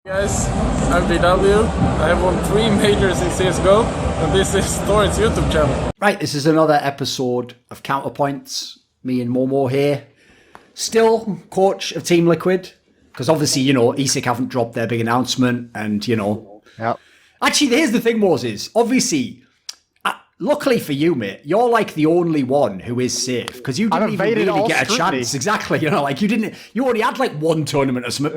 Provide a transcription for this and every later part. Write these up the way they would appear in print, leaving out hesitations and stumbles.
Guys, I'm JDubs. I have won 3 majors in CSGO, and this is Thorin's YouTube channel. Right, this is another episode of Counterpoints. Me and Momo here. Still coach of Team Liquid, because obviously, ESIC haven't dropped their big announcement, and, Yep. Actually, here's the thing, Moses. Obviously, luckily for you, mate, you're like the only one who is safe, because you didn't even really get a chance. Exactly, you only had like one tournament or something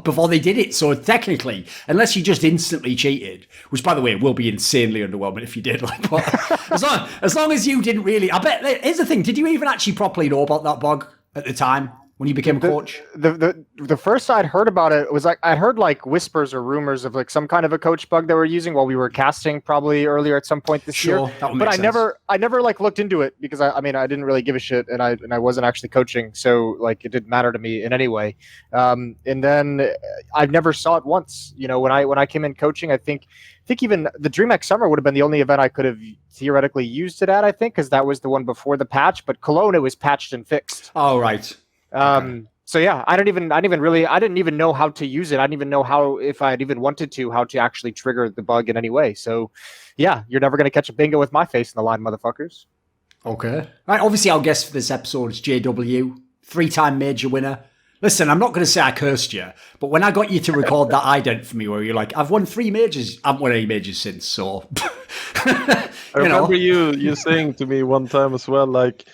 before they did it. So technically, unless you just instantly cheated, which by the way will be insanely underwhelming if you did. But as long as you didn't really, I bet. Here's the thing: did you even actually properly know about that bug at the time when you became a coach? The first I'd heard about it was I heard like whispers or rumors of like some kind of a coach bug they were using while we were casting probably earlier at some point this year. But I never like looked into it because I didn't really give a shit and I wasn't actually coaching, so like it didn't matter to me in any way. And then I never saw it once. When I came in coaching, I think even the DreamHack Summer would have been the only event I could have theoretically used it at. I think because that was the one before the patch. But Cologne, it was patched and fixed. Oh right. Okay. So yeah, I didn't even know how to use it. I didn't even know how, if I'd even wanted to, how to actually trigger the bug in any way. So yeah, you're never going to catch a bingo with my face in the line, motherfuckers. Okay. Right. Obviously, our guest for this episode is JW, 3-time major winner. Listen, I'm not going to say I cursed you, but when I got you to record that ident for me where you're like, I've won 3 majors, I haven't won any majors since, so... I remember you saying to me one time as well, like,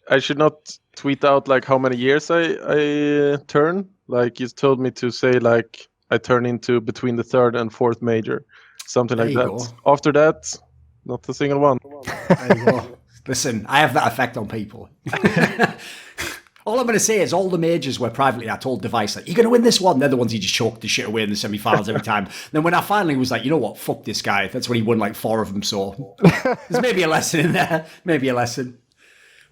I should not tweet out like how many years I turn. Like you told me to say like I turn into between the 3rd and 4th major, something like that. Go. After that, not a single one. There you go. Listen, I have that effect on people. All I'm going to say is all the majors where privately I told Device, like, you're going to win this one. They're the ones he just choked the shit away in the semi-finals every time. Then when I finally was like, you know what, fuck this guy. That's when he won like 4 of them. So there's maybe a lesson in there. Maybe a lesson.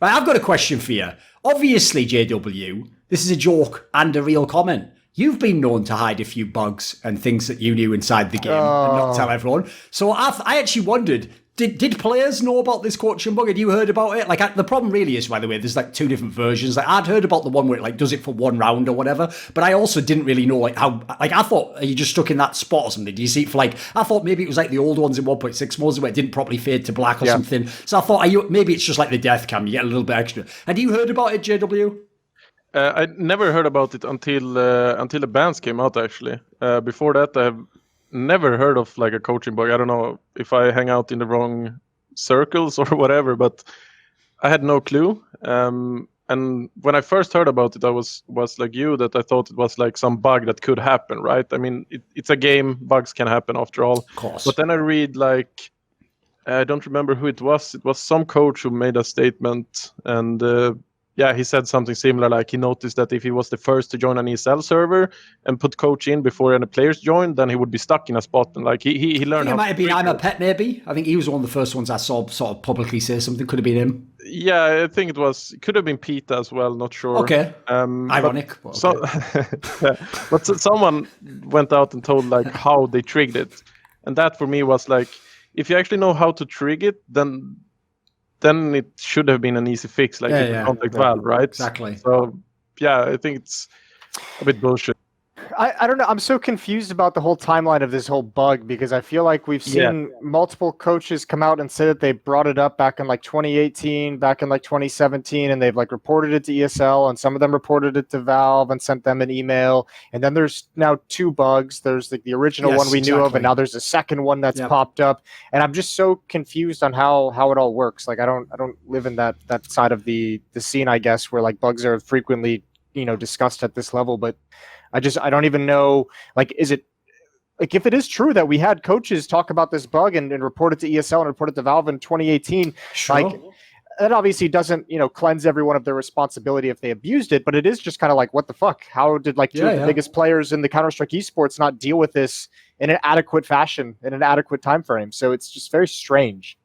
Right, I've got a question for you. Obviously, JW, this is a joke and a real comment. You've been known to hide a few bugs and things that you knew inside the game and not tell everyone. So I actually wondered, did players know about this coaching bug? Had you heard about it? Like, the problem really is, by the way, there's like 2 different versions. Like, I'd heard about the one where it like does it for 1 round or whatever, but I also didn't really know like how. Like, I thought, are you just stuck in that spot or something? Do you see it for like? I thought maybe it was like the old ones in 1.6 modes where it didn't properly fade to black or something. So I thought, maybe it's just like the death cam. You get a little bit extra. Had you heard about it, JW? I never heard about it until the bans came out. Actually, before that, I have never heard of like a coaching bug. I don't know if I hang out in the wrong circles or whatever, but I had no clue. And when I first heard about it, I was like you, that I thought it was like some bug that could happen, right? I mean, it's a game, bugs can happen after all. Of course. But then I read like, I don't remember who it was. It was some coach who made a statement, and he said something similar, like he noticed that if he was the first to join an ESL server and put coach in before any players joined, then he would be stuck in a spot. And like he learned. I think it might have been I'm a Pet, maybe. I think he was one of the first ones I saw sort of publicly say something. Could have been him. Yeah, I think it could have been Pete as well. Not sure. Okay. Ironic. But, but someone went out and told like how they triggered it, and that for me was like, if you actually know how to trigger it, then it should have been an easy fix, like contact Valve, right? Exactly. So, yeah, I think it's a bit bullshit. I don't know. I'm so confused about the whole timeline of this whole bug because I feel like we've seen multiple coaches come out and say that they brought it up back in like 2018, back in like 2017, and they've like reported it to ESL, and some of them reported it to Valve and sent them an email. And then there's now 2 bugs. There's like the original one we knew of, and now there's a second one that's popped up. And I'm just so confused on how it all works. Like I don't live in that side of the scene, I guess, where like bugs are frequently discussed at this level, but I don't even know, like, is it, like, if it is true that we had coaches talk about this bug and report it to ESL and report it to Valve in 2018, like, that obviously doesn't, cleanse everyone of their responsibility if they abused it, but it is just kind of like, what the fuck? How did, like, 2 of the biggest players in the Counter-Strike esports not deal with this in an adequate fashion, in an adequate time frame? So it's just very strange.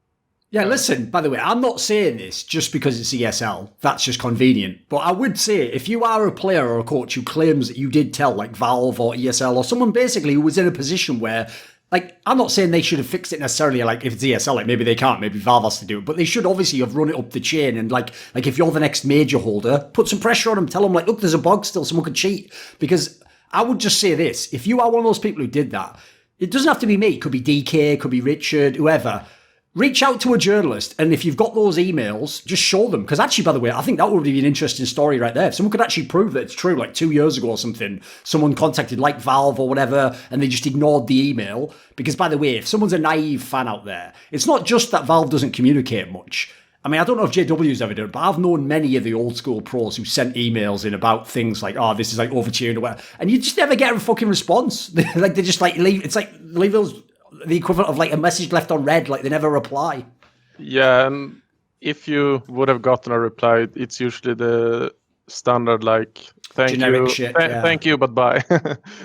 Yeah, listen, by the way, I'm not saying this just because it's ESL. That's just convenient. But I would say if you are a player or a coach who claims that you did tell like Valve or ESL or someone basically who was in a position where, like, I'm not saying they should have fixed it necessarily, like if it's ESL, like maybe they can't, maybe Valve has to do it, but they should obviously have run it up the chain and like if you're the next major holder, put some pressure on them, tell them like, look, there's a bug still, someone could cheat. Because I would just say this. If you are one of those people who did that, it doesn't have to be me. It could be DK, it could be Richard, whoever. Reach out to a journalist, and if you've got those emails, just show them. Because actually, by the way, I think that would be an interesting story right there. If someone could actually prove that it's true, like 2 years ago or something, someone contacted like Valve or whatever, and they just ignored the email. Because by the way, if someone's a naive fan out there, it's not just that Valve doesn't communicate much. I mean, I don't know if JW's ever done it, but I've known many of the old school pros who sent emails in about things like, oh, this is like overtuned or whatever. And you just never get a fucking response. Like, they just like leave, it's like leave those, the equivalent of like a message left on red, like they never reply. Yeah, and if you would have gotten a reply, it's usually the standard like thank generic you, shit, thank you, but bye.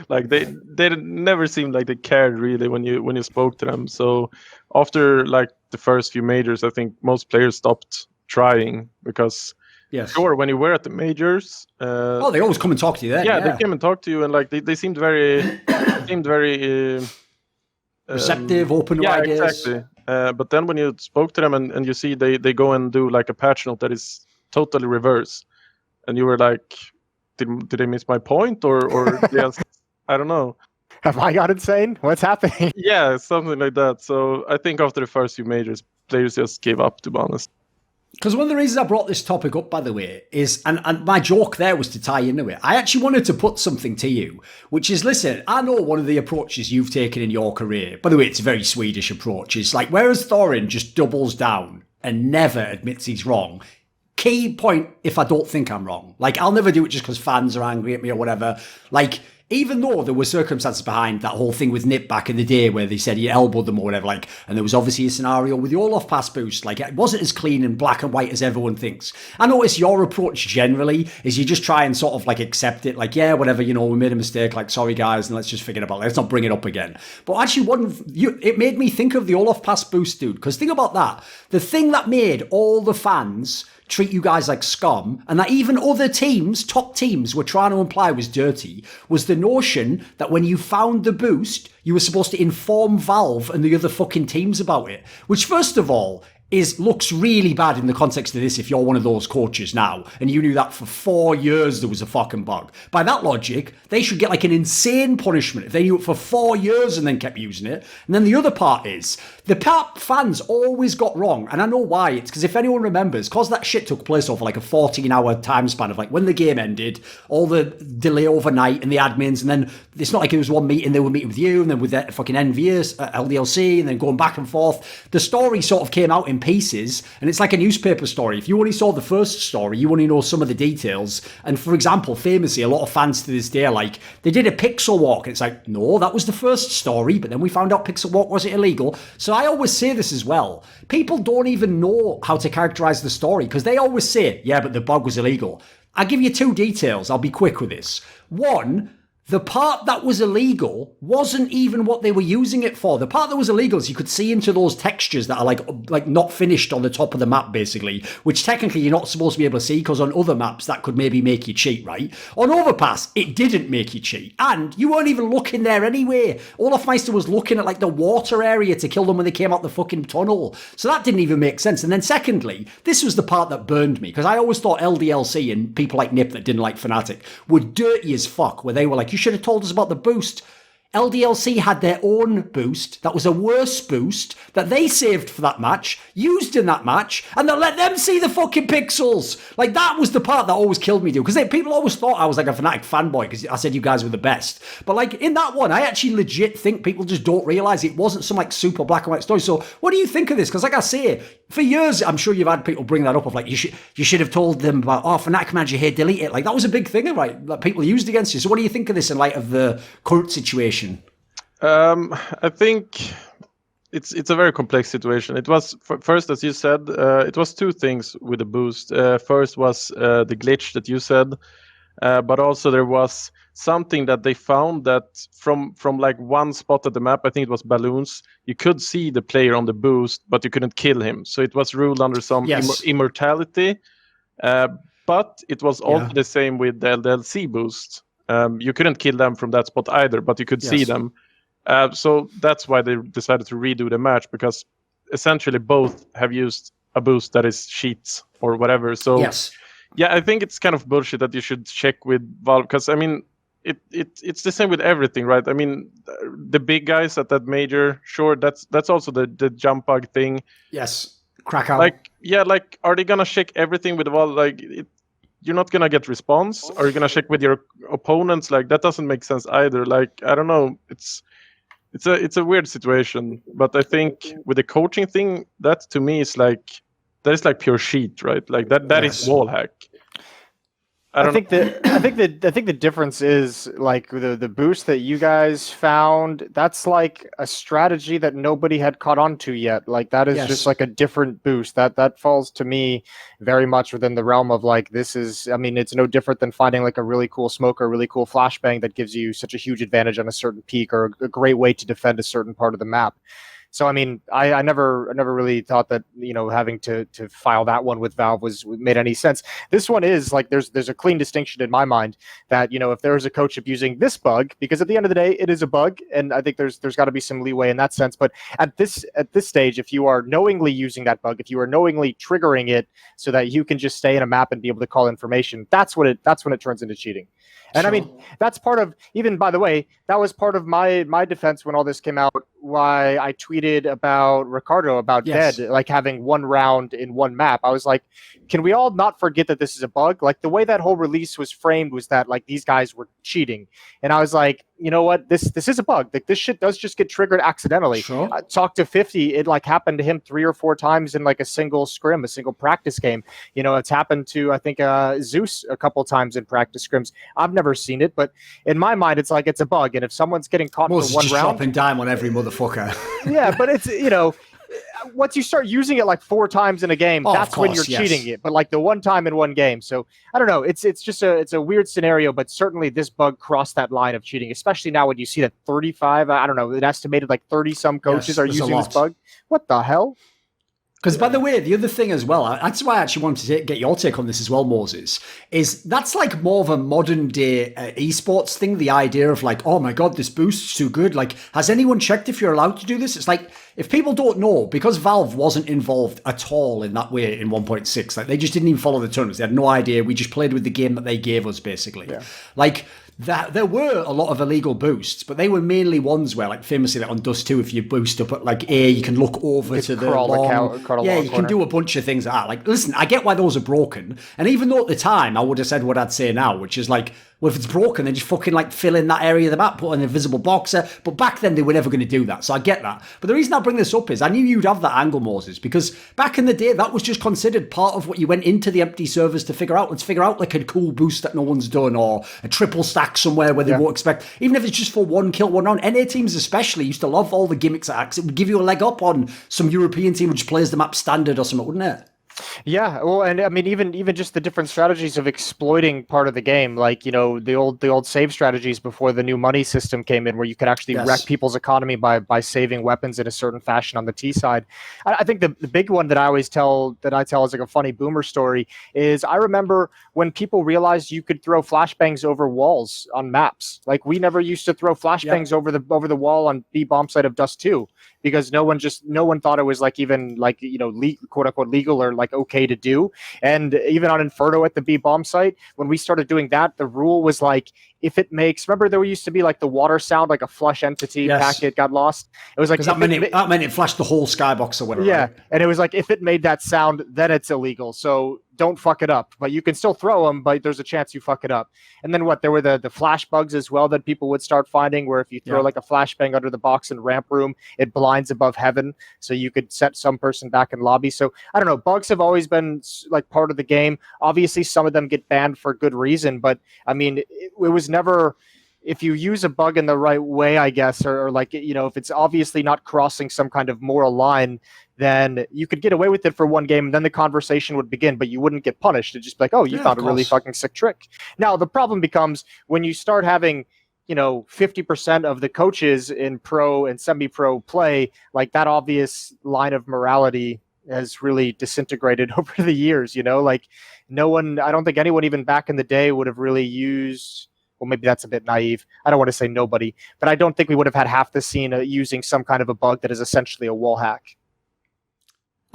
Like they never seemed like they cared really when you spoke to them. So after like the first few majors, I think most players stopped trying because sure, when you were at the majors, they always come and talk to you then. Yeah, they came and talked to you, and like they seemed very receptive, open to ideas. Exactly. But then when you spoke to them and you see they go and do like a patch note that is totally reverse, and you were like, did they miss my point or yes, I don't know. Have I got insane? What's happening? Yeah, something like that. So I think after the first few majors, players just gave up, to be honest. Because one of the reasons I brought this topic up, by the way, is, and my joke there was to tie into it, I actually wanted to put something to you, which is, listen, I know one of the approaches you've taken in your career, by the way, it's a very Swedish approach, is like, whereas Thorin just doubles down and never admits he's wrong, key point, if I don't think I'm wrong, like, I'll never do it just because fans are angry at me or whatever, like, even though there were circumstances behind that whole thing with Nip back in the day where they said he elbowed them or whatever, like, and there was obviously a scenario with the Olaf pass boost, like, it wasn't as clean and black and white as everyone thinks. I notice your approach generally is you just try and sort of like accept it, like, yeah, whatever, you know, we made a mistake, like, sorry guys, and let's just forget about it, let's not bring it up again. But actually, it made me think of the Olaf pass boost, dude, because think about that. The thing that made all the fans treat you guys like scum, and that even other teams, top teams, were trying to imply was dirty, was the notion that when you found the boost, you were supposed to inform Valve and the other fucking teams about it. Which, first of all, looks really bad in the context of this if you're one of those coaches now, and you knew that for 4 years there was a fucking bug. By that logic, they should get like an insane punishment if they knew it for 4 years and then kept using it. And then the other part is, the part fans always got wrong, and I know why. It's because if anyone remembers, because that shit took place over like a 14-hour time span of like when the game ended, all the delay overnight and the admins, and then it's not like it was one meeting, they were meeting with you, and then with the fucking NVS, LDLC, and then going back and forth. The story sort of came out in pieces, and it's like a newspaper story. If you only saw the first story, you only know some of the details. And for example, famously, a lot of fans to this day are like, they did a pixel walk, and it's like, no, that was the first story, but then we found out pixel walk wasn't illegal. So I always say this as well. People don't even know how to characterize the story, because they always say, yeah, but the bug was illegal. I'll give you 2 details. I'll be quick with this. One, the part that was illegal wasn't even what they were using it for. The part that was illegal is you could see into those textures that are like not finished on the top of the map, basically, which technically you're not supposed to be able to see, because on other maps that could maybe make you cheat, right? On Overpass, it didn't make you cheat, and you weren't even looking there anyway. Olaf Meister was looking at like the water area to kill them when they came out the fucking tunnel, so that didn't even make sense. And then secondly, this was the part that burned me, because I always thought LDLC and people like Nip that didn't like FNATIC were dirty as fuck, where they were like, you should have told us about the boost. LDLC had their own boost that was a worse boost that they saved for that match, used in that match, and they let them see the fucking pixels. Like, that was the part that always killed me, dude, because people always thought I was like a FNATIC fanboy because I said you guys were the best. But like in that one, I actually legit think people just don't realize it wasn't some like super black and white story. So what do you think of this? Because like I say, for years, I'm sure you've had people bring that up of like, you should have told them about, oh, FNATIC manager here, delete it. Like, that was a big thing, right? That people used against you. So what do you think of this in light of the current situation? I think it's a very complex situation. It was first, as you said, it was 2 things with the boost. First was the glitch that you said, but also there was something that they found that from like one spot at the map, I think it was balloons, you could see the player on the boost, but you couldn't kill him. So it was ruled under some immortality. But it was also the same with the LDLC boost. You couldn't kill them from that spot either, but you could see them. So that's why they decided to redo the match, because essentially both have used a boost that is cheats or whatever. So yeah, I think it's kind of bullshit that you should check with Valve, because I mean, it's the same with everything, right? I mean, the big guys at that major, sure, that's also the jump bug thing. Yes, Krakow. Like, yeah, like, are they gonna check everything with the wall? Like, you're not gonna get response. Are you gonna check with your opponents? Like, that doesn't make sense either. Like, I don't know. It's a weird situation. But I think with the coaching thing, that to me is like, that is like pure cheat, right? Like that is wall hack. I think the difference is like the boost that you guys found. That's like a strategy that nobody had caught on to yet. Like that is just like a different boost. That falls to me very much within the realm of like this is. I mean, it's no different than finding like a really cool smoke or a really cool flashbang that gives you such a huge advantage on a certain peak or a great way to defend a certain part of the map. So I mean, I never really thought that, you know, having to file that one with Valve made any sense. This one is like there's a clean distinction in my mind that, you know, if there is a coach abusing this bug, because at the end of the day it is a bug, and I think there's got to be some leeway in that sense. But at this stage, if you are knowingly using that bug, if you are knowingly triggering it so that you can just stay in a map and be able to call information, that's when it turns into cheating. And I mean, that's part of, even by the way, that was part of my defense when all this came out, why I tweeted about Ricardo, about Dead, like having one round in one map. I was like, can we all not forget that this is a bug? Like the way that whole release was framed was that like these guys were cheating. And I was like, you know what? This is a bug. Like this shit does just get triggered accidentally. Sure. Talk to 50. It like happened to him 3 or 4 times in like a single scrim, a single practice game. You know, it's happened to, I think, Zeus a couple times in practice scrims. I've never seen it, but in my mind, it's like it's a bug. And if someone's getting caught Moses for one just round, dropping dime on every motherfucker. yeah, but it's, you know, once you start using it like 4 times in a game, that's when you're cheating it. But like the one time in one game, so I don't know. It's just a weird scenario, but certainly this bug crossed that line of cheating, especially now when you see that 35. I don't know, an estimated like 30 some coaches are using this bug. What the hell? Because, by the way, the other thing as well, that's why I actually wanted to get your take on this as well, Moses, is that's like more of a modern day esports thing, the idea of like, oh my God, this boost's too good. Like, has anyone checked if you're allowed to do this? It's like, if people don't know, because Valve wasn't involved at all in that way in 1.6, like they just didn't even follow the tournaments. They had no idea. We just played with the game that they gave us, basically. Yeah. Like, there were a lot of illegal boosts, but they were mainly ones where, like, famously, like on Dust 2, if you boost up at like A, you can look over to the long, you can do a bunch of things like that. Like, listen, I get why those are broken, and even though at the time I would have said what I'd say now, which is like, well, if it's broken, then just fucking like fill in that area of the map, put an invisible boxer. But back then they were never going to do that, so I get that. But the reason I bring this up is I knew you'd have that angle, Moses, because back in the day that was just considered part of what you went into the empty servers to figure out. Let's figure out like a cool boost that no one's done, or a triple stack somewhere where they won't expect, even if it's just for 1 kill, 1 round. NA teams especially used to love all the gimmicks acts. It would give you a leg up on some European team which plays the map standard or something, wouldn't it? Yeah, well, and I mean, even just the different strategies of exploiting part of the game, like, you know, the old save strategies before the new money system came in, where you could actually wreck people's economy by saving weapons in a certain fashion on the T side. I think the big one that I tell as like a funny boomer story is I remember when people realized you could throw flashbangs over walls on maps. Like, we never used to throw flashbangs over the wall on B bomb site of Dust 2. Because no one thought it was like even like, you know, quote unquote legal or like okay to do. And even on Inferno at the B bomb site, when we started doing that, the rule was like, if it makes, remember there used to be like the water sound, like a flush entity packet got lost. It was like that meant it flashed the whole skybox or whatever. Yeah, right? And it was like if it made that sound, then it's illegal. So don't fuck it up. But you can still throw them, but there's a chance you fuck it up. And then there were the flash bugs as well that people would start finding, where if you throw like a flashbang under the box in ramp room, it blinds above heaven, so you could set some person back in lobby. So I don't know. Bugs have always been like part of the game. Obviously, some of them get banned for good reason, but I mean, it was never. If you use a bug in the right way, I guess, or like, you know, if it's obviously not crossing some kind of moral line, then you could get away with it for one game, and then the conversation would begin, but you wouldn't get punished. It'd just be like, oh, you found a really fucking sick trick. Now, the problem becomes when you start having, you know, 50% of the coaches in pro and semi-pro play, like that obvious line of morality has really disintegrated over the years, you know? Like, I don't think anyone even back in the day would have really used... Well, maybe that's a bit naive. I don't want to say nobody, but I don't think we would have had half the scene using some kind of a bug that is essentially a wall hack.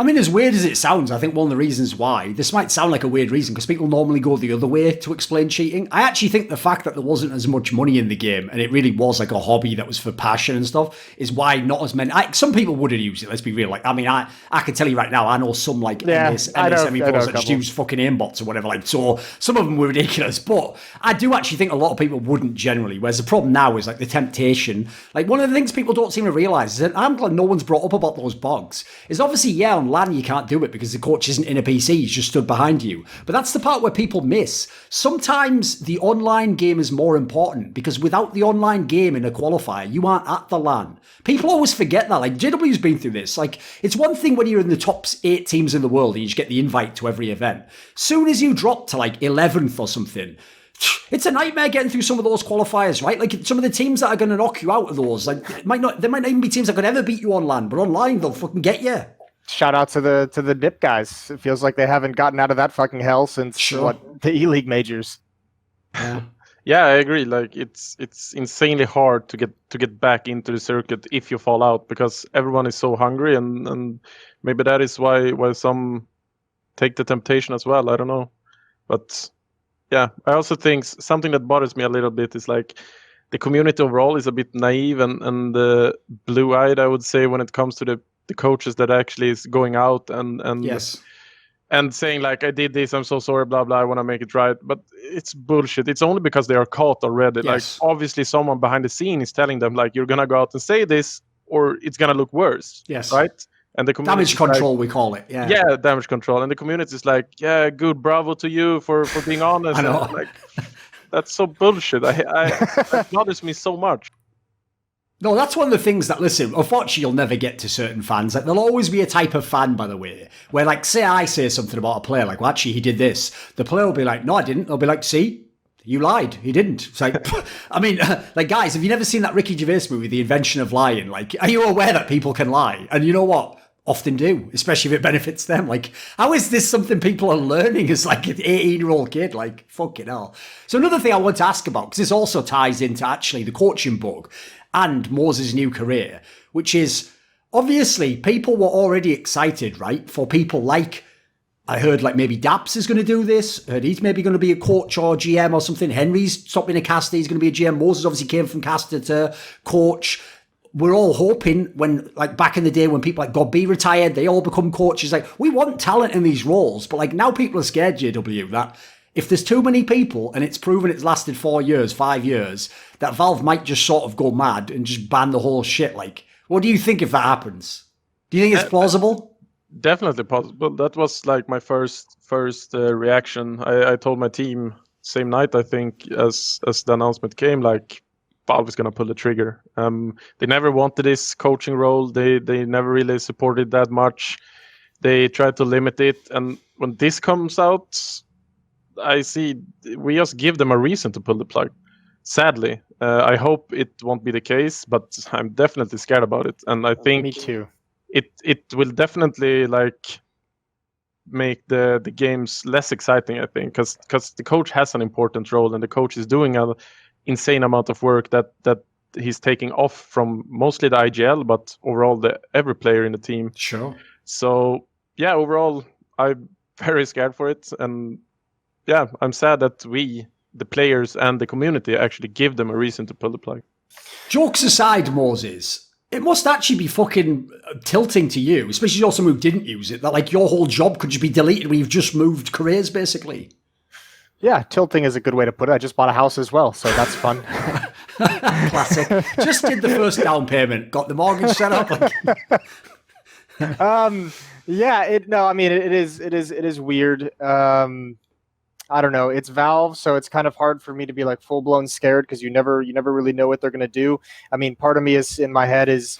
I mean, as weird as it sounds, I think one of the reasons why, this might sound like a weird reason, because people normally go the other way to explain cheating. I actually think the fact that there wasn't as much money in the game, and it really was like a hobby that was for passion and stuff, is why not as many... some people wouldn't use it, let's be real. Like, I mean, I can tell you right now, I know some like NSME pros that just use fucking aimbots or whatever. Like, so some of them were ridiculous, but I do actually think a lot of people wouldn't generally, whereas the problem now is like the temptation. Like, one of the things people don't seem to realise is that I'm glad no one's brought up about those bugs, is obviously, yeah, on LAN you can't do it because the coach isn't in a PC, he's just stood behind you. But that's the part where people miss. Sometimes the online game is more important because without the online game in a qualifier, you aren't at the LAN. People always forget that. Like, JW's been through this. Like, it's one thing when you're in the top 8 teams in the world and you just get the invite to every event. Soon as you drop to like 11th or something, it's a nightmare getting through some of those qualifiers, right? Like, some of the teams that are going to knock you out of those, like, there might not even be teams that could ever beat you on LAN, but online they'll fucking get you. Shout out to the dip guys. It feels like they haven't gotten out of that fucking hell since the E-League majors. Yeah. Yeah, I agree. Like, it's insanely hard to get back into the circuit if you fall out, because everyone is so hungry, and maybe that is why some take the temptation as well. I don't know, but yeah, I also think something that bothers me a little bit is like the community overall is a bit naive and blue-eyed, I would say, when it comes to the coaches that actually is going out and yes, and saying like, I did this, I'm so sorry, blah blah, I want to make it right. But it's bullshit. It's only because they are caught already. Yes. Like, obviously someone behind the scene is telling them like, you're gonna go out and say this or it's gonna look worse. Yes. Right. And the damage control, we call it. Yeah, damage control. And the community is like, yeah, good, bravo to you for being honest. I know. And like, that's so bullshit. That bothers me so much. No, that's one of the things that, listen, unfortunately you'll never get to certain fans. Like, there'll always be a type of fan, by the way, where, like, say I say something about a player, like, well, actually, he did this. The player will be like, no, I didn't. They'll be like, see, you lied. He didn't. It's like, I mean, like, guys, have you never seen that Ricky Gervais movie, The Invention of Lying? Like, are you aware that people can lie? And you know what? Often do, especially if it benefits them. Like, how is this something people are learning as like an 18-year-old kid? Like, fucking hell. So another thing I want to ask about, because this also ties into actually the coaching bug and Moses' new career, which is obviously people were already excited, right? For people like, I heard like maybe Daps is going to do this. I heard he's maybe going to be a coach or GM or something. Henry's stopped being a caster. He's going to be a GM. Moses obviously came from caster to coach. We're all hoping when, like back in the day when people like God B retired, they all become coaches. Like, we want talent in these roles, but like now people are scared, JW, that if there's too many people and it's proven it's lasted 4 years, 5 years, that Valve might just sort of go mad and just ban the whole shit. Like, what do you think if that happens? Do you think it's plausible? Definitely possible. That was like my first reaction. I told my team same night, I think, as the announcement came, like, Valve is going to pull the trigger. They never wanted this coaching role. They never really supported that much. They tried to limit it. And when this comes out, I see we just give them a reason to pull the plug. Sadly, I hope it won't be the case, but I'm definitely scared about it. And I think me too. It will definitely like make the games less exciting, I think, because the coach has an important role and the coach is doing an insane amount of work that he's taking off from mostly the IGL, but overall every player in the team. Sure. So yeah, overall I'm very scared for it, and yeah, I'm sad that we, the players and the community, actually give them a reason to pull the plug. Jokes aside, Moses, it must actually be fucking tilting to you, especially you're someone who didn't use it, that like your whole job could just be deleted when you've just moved careers, basically. Yeah, tilting is a good way to put it. I just bought a house as well, so that's fun. Classic. Just did the first down payment, got the mortgage set up. Yeah, it is weird. I don't know. It's Valve, so it's kind of hard for me to be like full blown scared because you never really know what they're gonna do. I mean, part of me is in my head is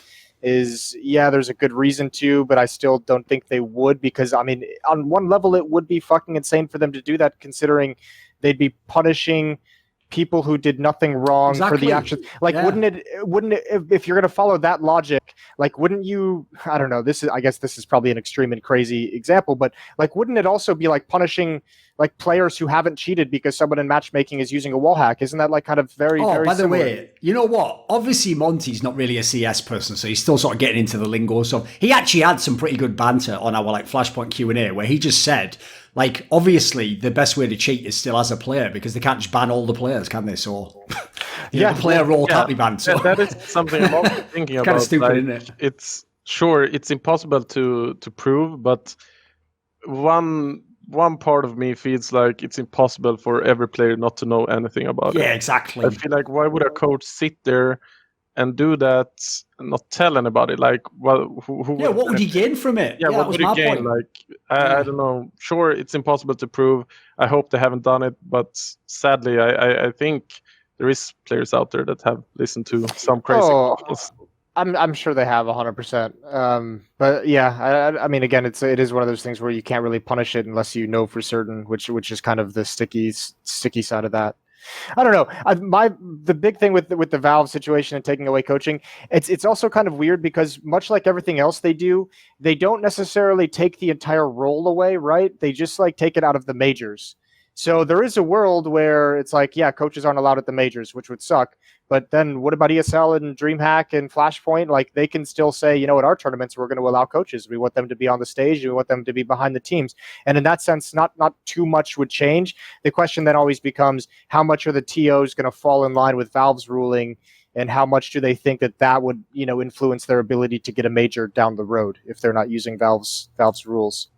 yeah, there's a good reason to, but I still don't think they would, because I mean, on one level it would be fucking insane for them to do that, considering they'd be punishing people who did nothing wrong for the actions. Like, wouldn't it, if you're going to follow that logic, like, wouldn't you, I don't know, I guess this is probably an extreme and crazy example, but like, wouldn't it also be like punishing like players who haven't cheated because someone in matchmaking is using a wall hack? Isn't that like kind of very, very by similar? the way, you know what? Obviously, Monty's not really a CS person, so he's still sort of getting into the lingo. So he actually had some pretty good banter on our like Flashpoint Q&A where he just said, like, obviously the best way to cheat is still as a player because they can't just ban all the players, can they? So the player role can't be banned. So that is something I'm also thinking about. Kind of stupid, like, isn't it? It's sure it's impossible to prove, but one part of me feels like it's impossible for every player not to know anything about it. Yeah, exactly. I feel like, why would a coach sit there and do that and not tell anybody? Like, well, what would he gain from it? Yeah, what would he gain? Point. Like, I don't know. Sure, it's impossible to prove. I hope they haven't done it, but sadly, I think there is players out there that have listened to some crazy calls. I'm sure they have 100%. But yeah, I mean, again, it is one of those things where you can't really punish it unless you know for certain, which is kind of the sticky side of that. I don't know. The big thing with the Valve situation and taking away coaching, it's also kind of weird because much like everything else they do, they don't necessarily take the entire role away, right? They just like take it out of the majors. So there is a world where it's like, yeah, coaches aren't allowed at the majors, which would suck. But then what about ESL and DreamHack and Flashpoint? Like, they can still say, you know, at our tournaments, we're going to allow coaches. We want them to be on the stage. We want them to be behind the teams. And in that sense, not too much would change. The question then always becomes, how much are the TOs going to fall in line with Valve's ruling? And how much do they think that would, you know, influence their ability to get a major down the road if they're not using Valve's rules?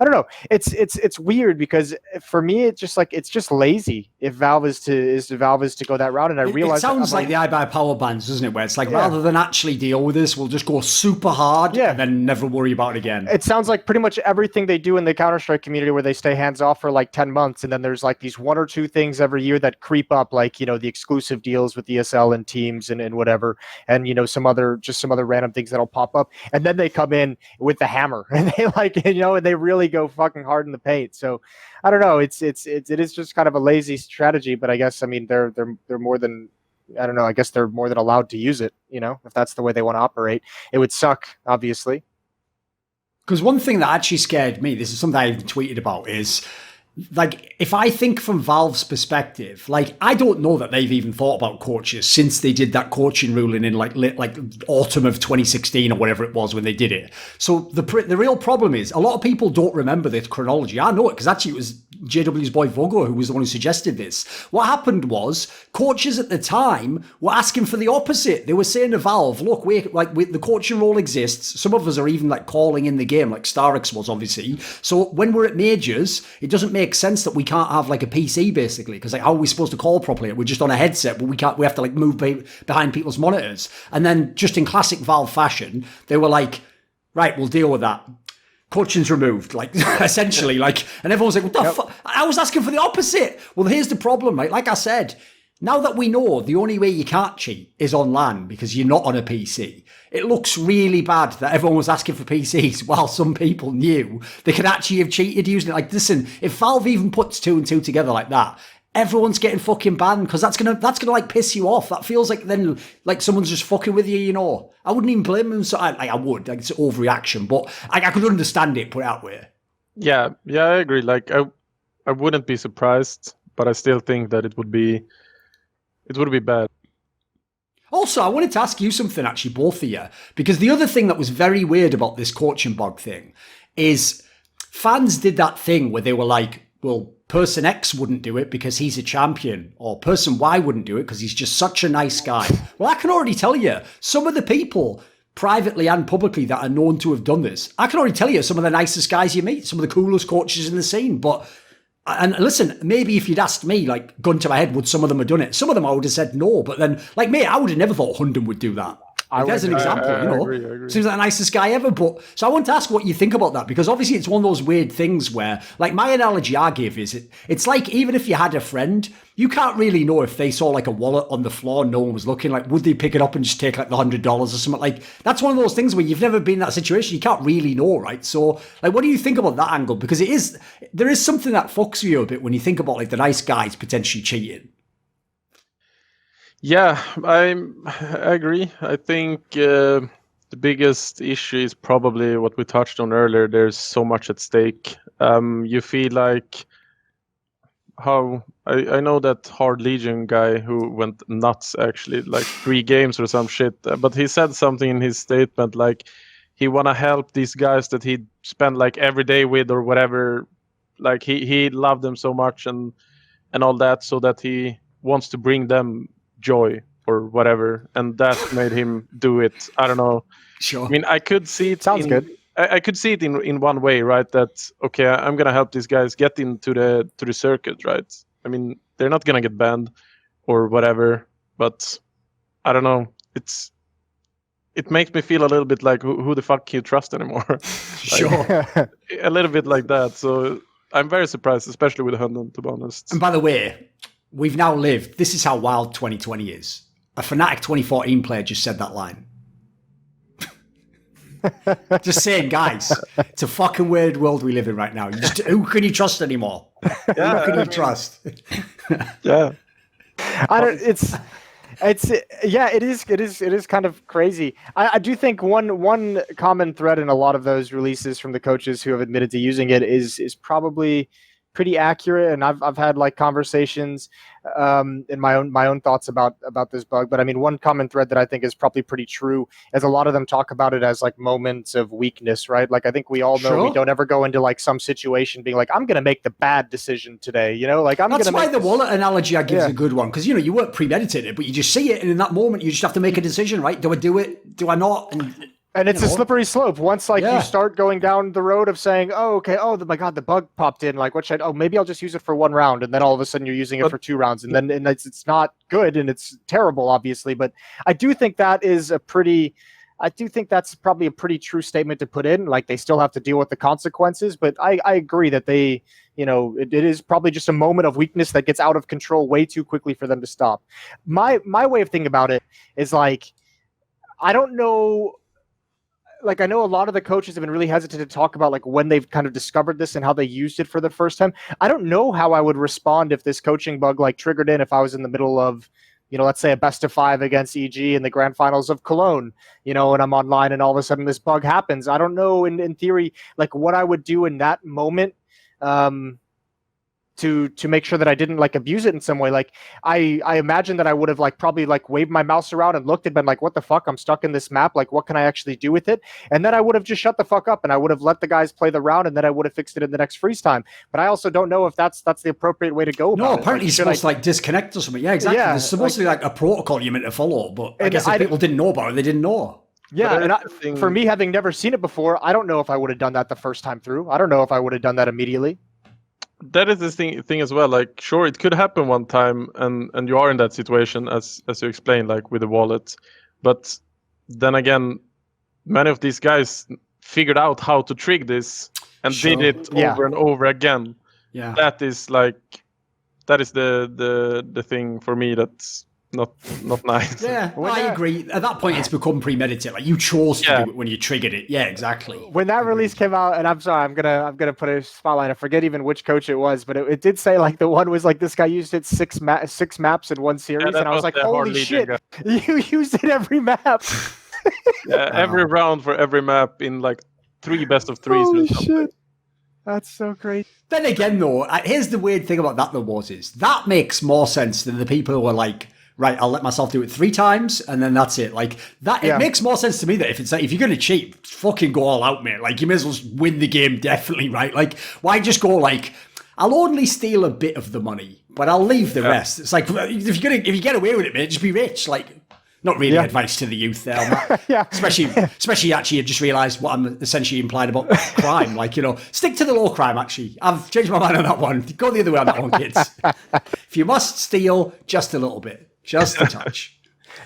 I don't know. It's weird because for me, it's just lazy if Valve is to go that route. And I realize it sounds like the iBuy bans, doesn't it? Where it's like, rather than actually deal with this, we'll just go super hard and then never worry about it again. It sounds like pretty much everything they do in the Counter-Strike community where they stay hands off for like 10 months. And then there's like these one or two things every year that creep up, like, you know, the exclusive deals with ESL and teams and whatever. And, you know, some other random things that'll pop up. And then they come in with the hammer and they like, you know, and they really go fucking hard in the paint. So I don't know. It is just kind of a lazy strategy, but I guess, I mean, they're more than, I don't know. I guess they're more than allowed to use it, you know, if that's the way they want to operate. It would suck, obviously. Because one thing that actually scared me, this is something I even tweeted about, is like, if I think from Valve's perspective, like, I don't know that they've even thought about coaches since they did that coaching ruling in like autumn of 2016 or whatever it was when they did it. So the real problem is a lot of people don't remember this chronology. I know it because actually it was JW's boy Vogo who was the one who suggested this. What happened was coaches at the time were asking for the opposite. They were saying to Valve, look, the coaching role exists. Some of us are even like calling in the game, like Starix was obviously. So when we're at majors, it doesn't make sense that we can't have like a PC basically, because like, how are we supposed to call properly? We're just on a headset, but we have to like move behind people's monitors. And then just in classic Valve fashion, they were like, right, we'll deal with that. Coaching's removed, like, essentially, like, and everyone's like, what the fuck? I was asking for the opposite. Well, here's the problem, right? Like I said, now that we know the only way you can't cheat is on LAN because you're not on a PC, it looks really bad that everyone was asking for PCs while some people knew they could actually have cheated using it. Like, listen, if Valve even puts 2 and 2 together like that, everyone's getting fucking banned because that's gonna like piss you off. That feels like then like someone's just fucking with you, you know. I wouldn't even blame them. So I would, like, it's an overreaction, but I could understand it. Put it out there. Yeah, I agree. Like I wouldn't be surprised, but I still think that it would be bad. Also, I wanted to ask you something, actually, both of you, because the other thing that was very weird about this coaching bug thing is fans did that thing where they were like, well, person X wouldn't do it because he's a champion, or person Y wouldn't do it because he's just such a nice guy. Well, I can already tell you, some of the people privately and publicly that are known to have done this, I can already tell you some of the nicest guys you meet, some of the coolest coaches in the scene. But, and listen, maybe if you'd asked me, like, gun to my head, would some of them have done it? Some of them I would have said no, but then, like me, I would have never thought Hunden would do that. There's an example, you know. I agree. Seems like the nicest guy ever. But so I want to ask what you think about that, because obviously it's one of those weird things where, like, my analogy I give is it's like, even if you had a friend, you can't really know if they saw like a wallet on the floor and no one was looking, like, would they pick it up and just take like the $100 or something? Like, that's one of those things where you've never been in that situation. You can't really know, right? So, like, what do you think about that angle? Because there is something that fucks with you a bit when you think about like the nice guys potentially cheating. Yeah, I agree. I think the biggest issue is probably what we touched on earlier. There's so much at stake. You feel like how I know that Hard Legion guy who went nuts actually, like 3 games or some shit. But he said something in his statement like he wanna help these guys that he spent like every day with or whatever. Like he loved them so much and all that, so that he wants to bring them joy or whatever, and that made him do it. I don't know. Sure. I mean, I could see it. Sounds good. I could see it in one way, right? That okay, I'm gonna help these guys get into the circuit, right? I mean, they're not gonna get banned or whatever, but I don't know. It makes me feel a little bit like who the fuck can you trust anymore? Like, Sure. a little bit like that. So I'm very surprised, especially with Hunden, to be honest. And by the way, we've now lived. This is how wild 2020 is. A FNATIC 2014 player just said that line. Just saying, guys, it's a fucking weird world we live in right now. Who can you trust anymore? Who can you trust? Yeah. I don't. It's yeah. It is kind of crazy. I do think one common thread in a lot of those releases from the coaches who have admitted to using it is probably pretty accurate. And I've had like conversations in my own thoughts about this bug. But I mean, one common thread that I think is probably pretty true is a lot of them talk about it as like moments of weakness, right? Like I think we all know we don't ever go into like some situation being like, I'm going to make the bad decision today, you know, like That's why the wallet analogy I give is a good one, because you weren't premeditated, but you just see it, and in that moment you just have to make a decision, right? Do I do it? Do I not? And it's a slippery slope. Once you start going down the road of saying, oh, okay, my God, the bug popped in. Like, what should maybe I'll just use it for 1 round. And then all of a sudden you're using it for 2 rounds. And then it's not good and it's terrible, obviously. But I do think that is that's probably a pretty true statement to put in. Like, they still have to deal with the consequences. But I agree that they, it is probably just a moment of weakness that gets out of control way too quickly for them to stop. My way of thinking about it is like, I don't know. Like, I know a lot of the coaches have been really hesitant to talk about like when they've kind of discovered this and how they used it for the first time. I don't know how I would respond if this coaching bug like triggered in if I was in the middle of, let's say a best of 5 against EG in the grand finals of Cologne, and I'm online and all of a sudden this bug happens. I don't know in theory, like what I would do in that moment. To make sure that I didn't like abuse it in some way. Like I imagine that I would have like probably like waved my mouse around and looked and been like, what the fuck? I'm stuck in this map. Like, what can I actually do with it? And then I would have just shut the fuck up and I would have let the guys play the round and then I would have fixed it in the next freeze time. But I also don't know if that's the appropriate way to go about it. Apparently like, you're supposed to like disconnect or something. Yeah, exactly. Yeah, There's supposed to be like a protocol you're meant to follow, but I guess if people didn't know about it, they didn't know. Yeah, and for me, having never seen it before, I don't know if I would have done that the first time through. I don't know if I would have done that immediately. That is the thing as well. Like, sure, it could happen one time, and you are in that situation as you explained, like with the wallet. But then again, many of these guys figured out how to trick this and did it over and over again. Yeah, that is the thing for me that's not nice. Yeah, I agree. At that point, it's become premeditated. Like, you chose to do it when you triggered it. Yeah, exactly. When that release came out, and I'm sorry, I'm gonna put a spotlight. I forget even which coach it was, but it did say like the one was like this guy used it 6 maps in one series, and I was like, holy shit, you used it every map. Every round for every map in like 3 best of 3s. Holy shit. That's so great. Then again, though, here's the weird thing about that, though, Moses. That makes more sense than the people who are like, right, I'll let myself do it 3 times and then that's it. Like that, it makes more sense to me that if it's like, if you're going to cheat, fucking go all out, mate. Like, you may as well win the game, definitely, right? Like, why just go like, I'll only steal a bit of the money, but I'll leave the rest. It's like, if you get away with it, mate, just be rich. Like, not really advice to the youth there, Matt. Especially actually, I've just realised what I'm essentially implying about crime. Like, stick to the low crime, actually. I've changed my mind on that one. Go the other way on that one, kids. If you must steal, just a little bit. Just a touch.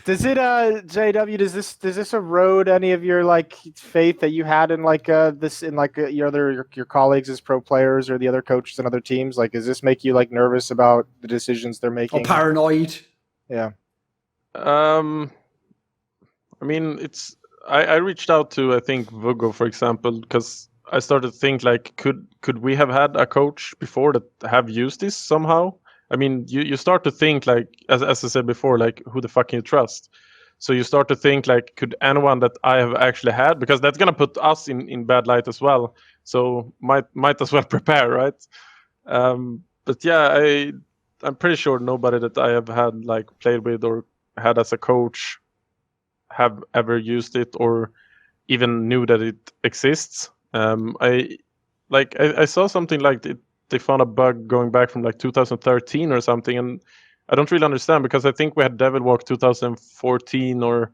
Does it, JW? Does this erode any of your like faith that you had in like this in like your colleagues as pro players or the other coaches and other teams? Like, does this make you like nervous about the decisions they're making? Or paranoid? Yeah. I mean, I reached out to, I think, Vugo, for example, because I started to think like, could we have had a coach before that have used this somehow? I mean, you start to think like, as I said before, like who the fuck can you trust? So you start to think like, could anyone that I have actually had, because that's gonna put us in bad light as well. So might as well prepare, right? But yeah, I'm pretty sure nobody that I have had like played with or had as a coach have ever used it or even knew that it exists. I saw something like it. They found a bug going back from like 2013 or something, and I don't really understand because I think we had Devil Walk 2014 or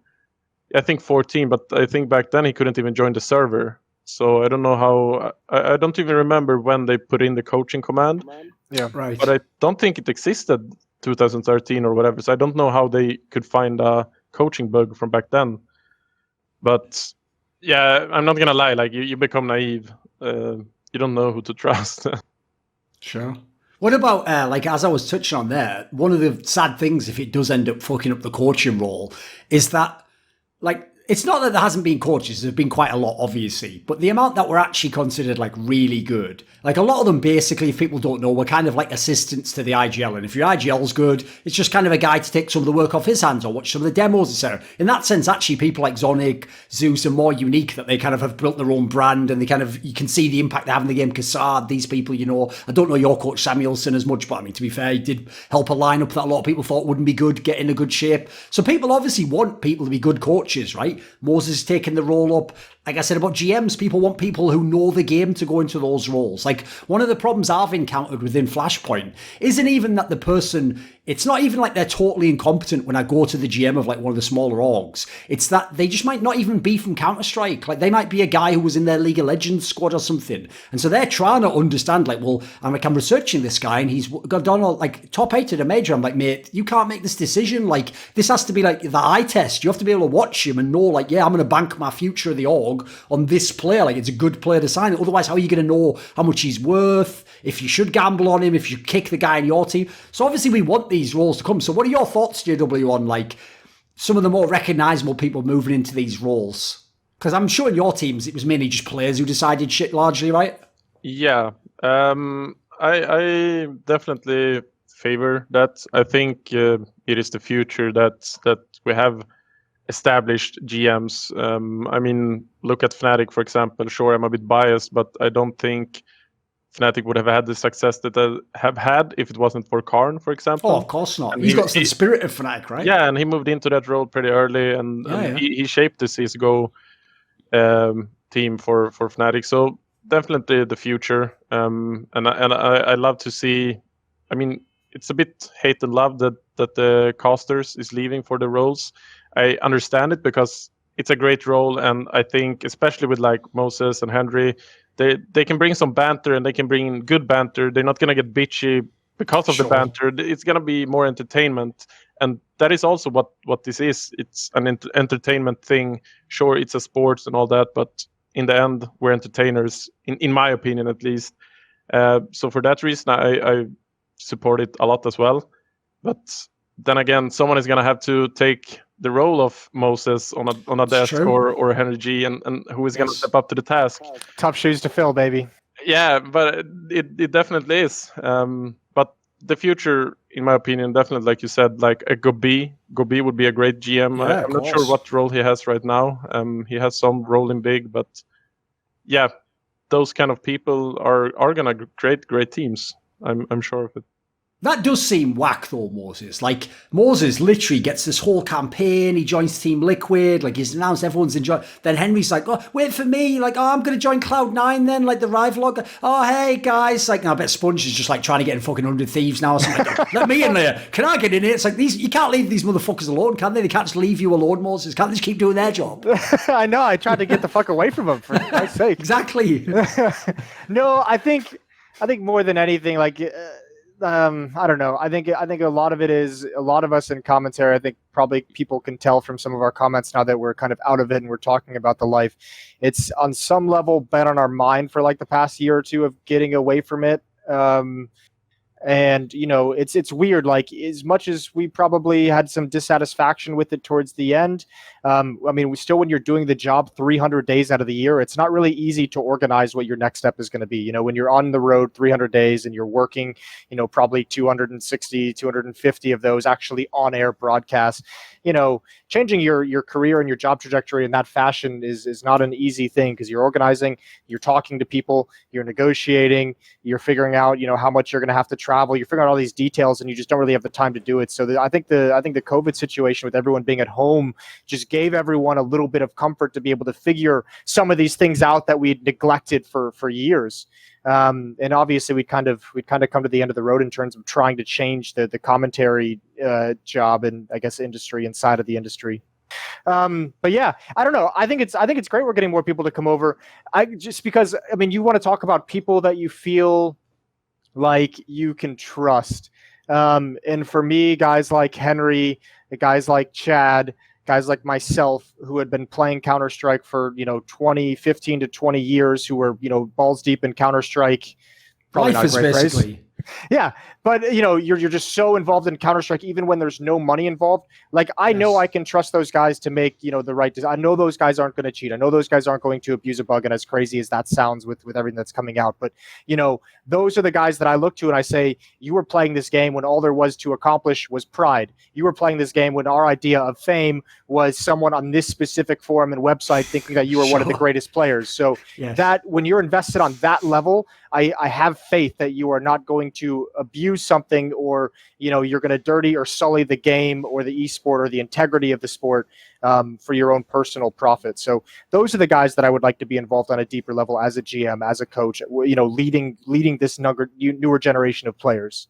I think 14, but I think back then he couldn't even join the server. So I don't know how. I don't even remember when they put in the coaching command. Yeah, Right. But I don't think it existed 2013 or whatever. So I don't know how they could find a coaching bug from back then. But yeah, I'm not gonna lie. Like you become naive. You don't know who to trust. Sure. What about, like, as I was touching on there, one of the sad things, if it does end up fucking up the coaching role, is that, like, it's not that there hasn't been coaches, there's been quite a lot, obviously, but the amount that were actually considered, like, really good, like, a lot of them, basically, if people don't know, were kind of like assistants to the IGL, and if your IGL's good, it's just kind of a guy to take some of the work off his hands or watch some of the demos, etc. In that sense, actually, people like Zonic, Zeus are more unique, that they kind of have built their own brand, and they kind of, you can see the impact they have in the game. Kassad, these people, you know, I don't know your coach Samuelson as much, but I mean, to be fair, he did help a lineup that a lot of people thought wouldn't be good, get in a good shape. So people obviously want people to be good coaches, right? Moses is taking the role up. Like I said about GMs, people want people who know the game to go into those roles. Like, one of the problems I've encountered within Flashpoint isn't even that the person, it's not even like they're totally incompetent when I go to the GM of like one of the smaller orgs. It's that they just might not even be from Counter-Strike. Like, they might be a guy who was in their League of Legends squad or something. And so they're trying to understand, like, well, I'm researching this guy and he's got done all, like, top 8 at a major. I'm like, mate, you can't make this decision. Like, this has to be like the eye test. You have to be able to watch him and know, like, yeah, I'm going to bank my future of the org on this player. Like, it's a good player to sign. Otherwise, how are you going to know how much he's worth, if you should gamble on him, if you kick the guy in your team? So obviously we want these roles to come. So what are your thoughts, JW, on like some of the more recognizable people moving into these roles? Because I'm sure in your teams it was mainly just players who decided shit largely, right? Yeah, I definitely favor that. I think it is the future that we have established GMs. I mean, look at FNATIC, for example. Sure, I'm a bit biased, but I don't think FNATIC would have had the success that they have had if it wasn't for Karn, for example. Oh, of course not. He's got the spirit of FNATIC, right? Yeah, and he moved into that role pretty early, and he shaped the CSGO team for FNATIC. So definitely the future. And I love to see. I mean, it's a bit hate and love that the casters is leaving for the roles. I understand it because it's a great role, and I think especially with like Moses and Henry, they can bring some banter and they can bring good banter. They're not gonna get bitchy because of the banter. It's gonna be more entertainment, and that is also what this is. It's an entertainment thing. Sure, it's a sports and all that, but in the end, we're entertainers, in my opinion at least. So for that reason, I support it a lot as well. But then again, someone is gonna have to take the role of Moses on a desk or Henry G, and who is going to step up to the task. Tough shoes to fill, baby. Yeah, but it definitely is. But the future, in my opinion, definitely, like you said, like a Gobi would be a great GM. Yeah, I'm not sure what role he has right now. He has some role in big, but yeah, those kind of people are going to create great teams. I'm sure of it. That does seem whack, though, Moses. Like, Moses literally gets this whole campaign. He joins Team Liquid. Like, he's announced everyone's enjoying. Then Henry's like, oh, wait for me. Like, oh, I'm going to join Cloud9 then, like the rival log. Oh, hey, guys. Like, now I bet Sponge is just like trying to get in fucking 100 Thieves now or something. Like, let me in there. Can I get in here? It's like, you can't leave these motherfuckers alone, can they? They can't just leave you alone, Moses. Can't they just keep doing their job? I know. I tried to get the fuck away from them, for Christ's sake. Exactly. No, I think more than anything, like... I don't know. I think a lot of it is a lot of us in commentary. I think probably people can tell from some of our comments now that we're kind of out of it and we're talking about the life. It's on some level been on our mind for like the past year or two of getting away from it. And it's weird. Like, as much as we probably had some dissatisfaction with it towards the end, I mean, when you're doing the job 300 days out of the year, it's not really easy to organize what your next step is going to be. When you're on the road 300 days and you're working, probably 260, 250 of those actually on air broadcasts, changing your career and your job trajectory in that fashion is not an easy thing, because you're organizing, you're talking to people, you're negotiating, you're figuring out, how much you're going to have to travel, you're figuring out all these details, and you just don't really have the time to do it. So I think the COVID situation, with everyone being at home, just gave everyone a little bit of comfort to be able to figure some of these things out that we'd neglected for years. And obviously we'd kind of come to the end of the road in terms of trying to change the commentary job and, I guess, industry inside of the industry. But yeah, I don't know. I think it's great we're getting more people to come over. Just because, I mean, you want to talk about people that you feel like you can trust. And for me, guys like Henry, guys like Chad, guys like myself, who had been playing Counter-Strike for 15 to 20 years, who were balls deep in Counter-Strike. Probably life not a great is basically phrase. Yeah, but you're just so involved in Counter-Strike, even when there's no money involved. Like, I know I can trust those guys to make the right decision. I know those guys aren't going to cheat. I know those guys aren't going to abuse a bug. And as crazy as that sounds with everything that's coming out, but those are the guys that I look to and I say, you were playing this game when all there was to accomplish was pride. You were playing this game when our idea of fame was someone on this specific forum and website thinking that you were one of the greatest players. So that when you're invested on that level, I have faith that you are not going to abuse something, or you're going to dirty or sully the game or the esport or the integrity of the sport for your own personal profit. So those are the guys that I would like to be involved on a deeper level as a GM, as a coach, leading this newer generation of players.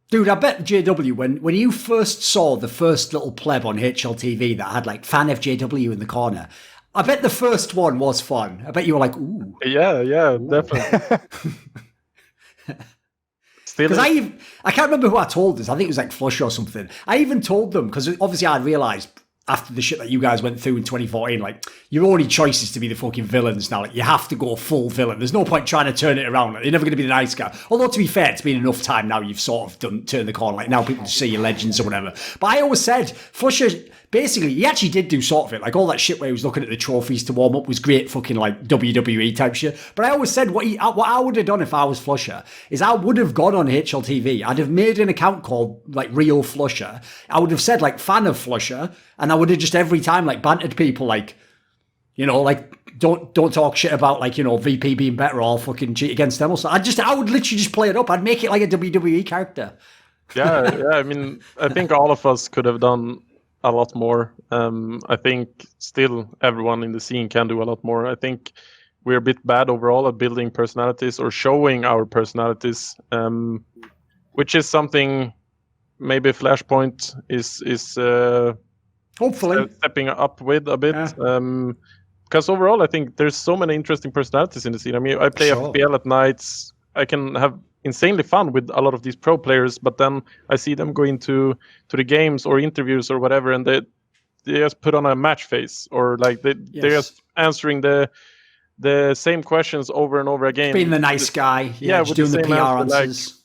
Dude, I bet JW, when you first saw the first little pleb on HLTV that had like fan FJW in the corner, I bet the first one was fun. I bet you were like, ooh. Yeah, definitely. Because I can't remember who I told this. I think it was like Flush or something. I even told them, because obviously I realised after the shit that you guys went through in 2014, like, your only choice is to be the fucking villains now. Like, you have to go full villain. There's no point trying to turn it around. Like, you're never going to be the nice guy. Although, to be fair, it's been enough time now you've sort of turned the corner. Like, now people just see your legends or whatever. But I always said, Flusher, basically, he actually did do sort of it. Like, all that shit where he was looking at the trophies to warm up was great fucking, like, WWE type shit. But I always said what I would have done if I was Flusher is I would have gone on HLTV. I'd have made an account called, like, Real Flusher. I would have said, like, fan of Flusher. And I would have just every time, like, bantered people, like, like, don't talk shit about, like, VP being better, or I'll fucking cheat against them. Also, I would literally just play it up. I'd make it like a WWE character. Yeah. I mean, I think all of us could have done a lot more. I think still everyone in the scene can do a lot more. I think we're a bit bad overall at building personalities or showing our personalities, which is something maybe Flashpoint is hopefully stepping up with a bit. Because overall, I think there's so many interesting personalities in the scene. I mean, I play FPL at nights. I can have insanely fun with a lot of these pro players, but then I see them going to the games or interviews or whatever, and they just put on a match face, or like they're just answering the same questions over and over again. Being the nice guy, just doing the PR answers.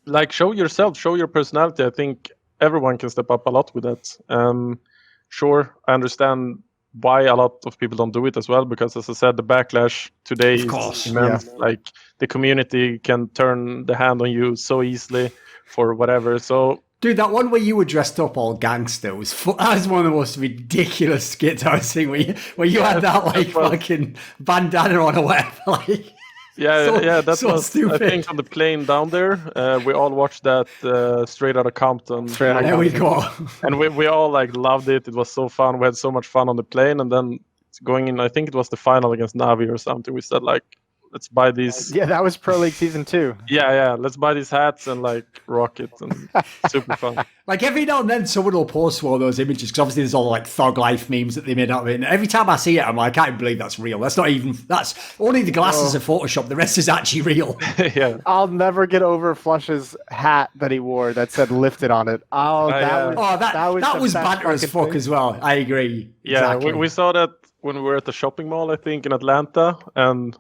Like show yourself, show your personality. I think everyone can step up a lot with that. Sure, I understand why a lot of people don't do it as well, because, as I said, the backlash today is immense. Yeah. Like, the community can turn the hand on you so easily for whatever. So, dude, that one where you were dressed up all gangster that was one of the most ridiculous skits I've seen. Where you had that like fucking bandana on or whatever. Like, that so was stupid. I think on the plane down there. We all watched that Straight Outta Compton. There we go. And we all like loved it. It was so fun. We had so much fun on the plane, and then going in, I think it was the final against Navi or something. We said like, let's buy these. Yeah, that was Pro League Season 2. Yeah. Let's buy these hats and like rock it, and super fun. Like, every now and then someone will post one of those images, because obviously there's all like Thug Life memes that they made out of it. And every time I see it, I'm like, I can't believe that's real. That's only the glasses are Photoshop. The rest is actually real. Yeah. I'll never get over Flush's hat that he wore that said "lifted" on it. That was banter as fuck as well. I agree. Yeah, exactly. we saw that when we were at the shopping mall, I think, in Atlanta, and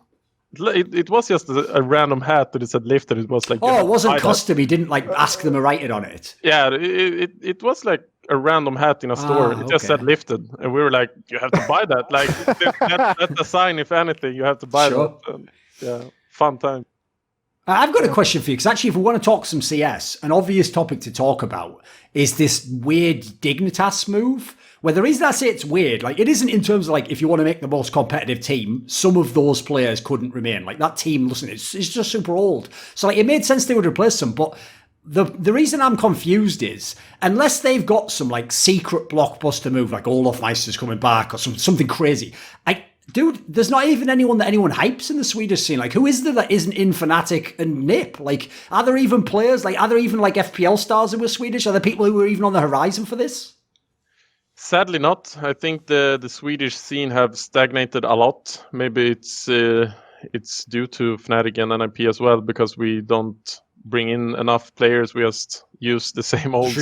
It was just a random hat that it said lifted. It was like it wasn't custom. He didn't like ask them to write it on it. Yeah, it was like a random hat in a store. It just said lifted, and we were like, "You have to buy that." Like that's a sign. If anything, you have to buy that. And, yeah, fun time. I've got a question for you, because actually, if we want to talk some CS, an obvious topic to talk about is this weird Dignitas move. Where the reason I say it's weird, like it isn't in terms of like if you want to make the most competitive team, some of those players couldn't remain. Like that team, listen, it's just super old. So like it made sense they would replace them, but the reason I'm confused is unless they've got some like secret blockbuster move, like Olaf Meister's coming back or something crazy. Dude, there's not even anyone that anyone hypes in the Swedish scene. Like, who is there that isn't in FNATIC and NIP? Like, are there even players? Like, are there even like FPL stars who are Swedish? Are there people who are even on the horizon for this? Sadly not. I think the Swedish scene have stagnated a lot. Maybe it's due to FNATIC and NIP as well, because we don't bring in enough players. We just use the same old,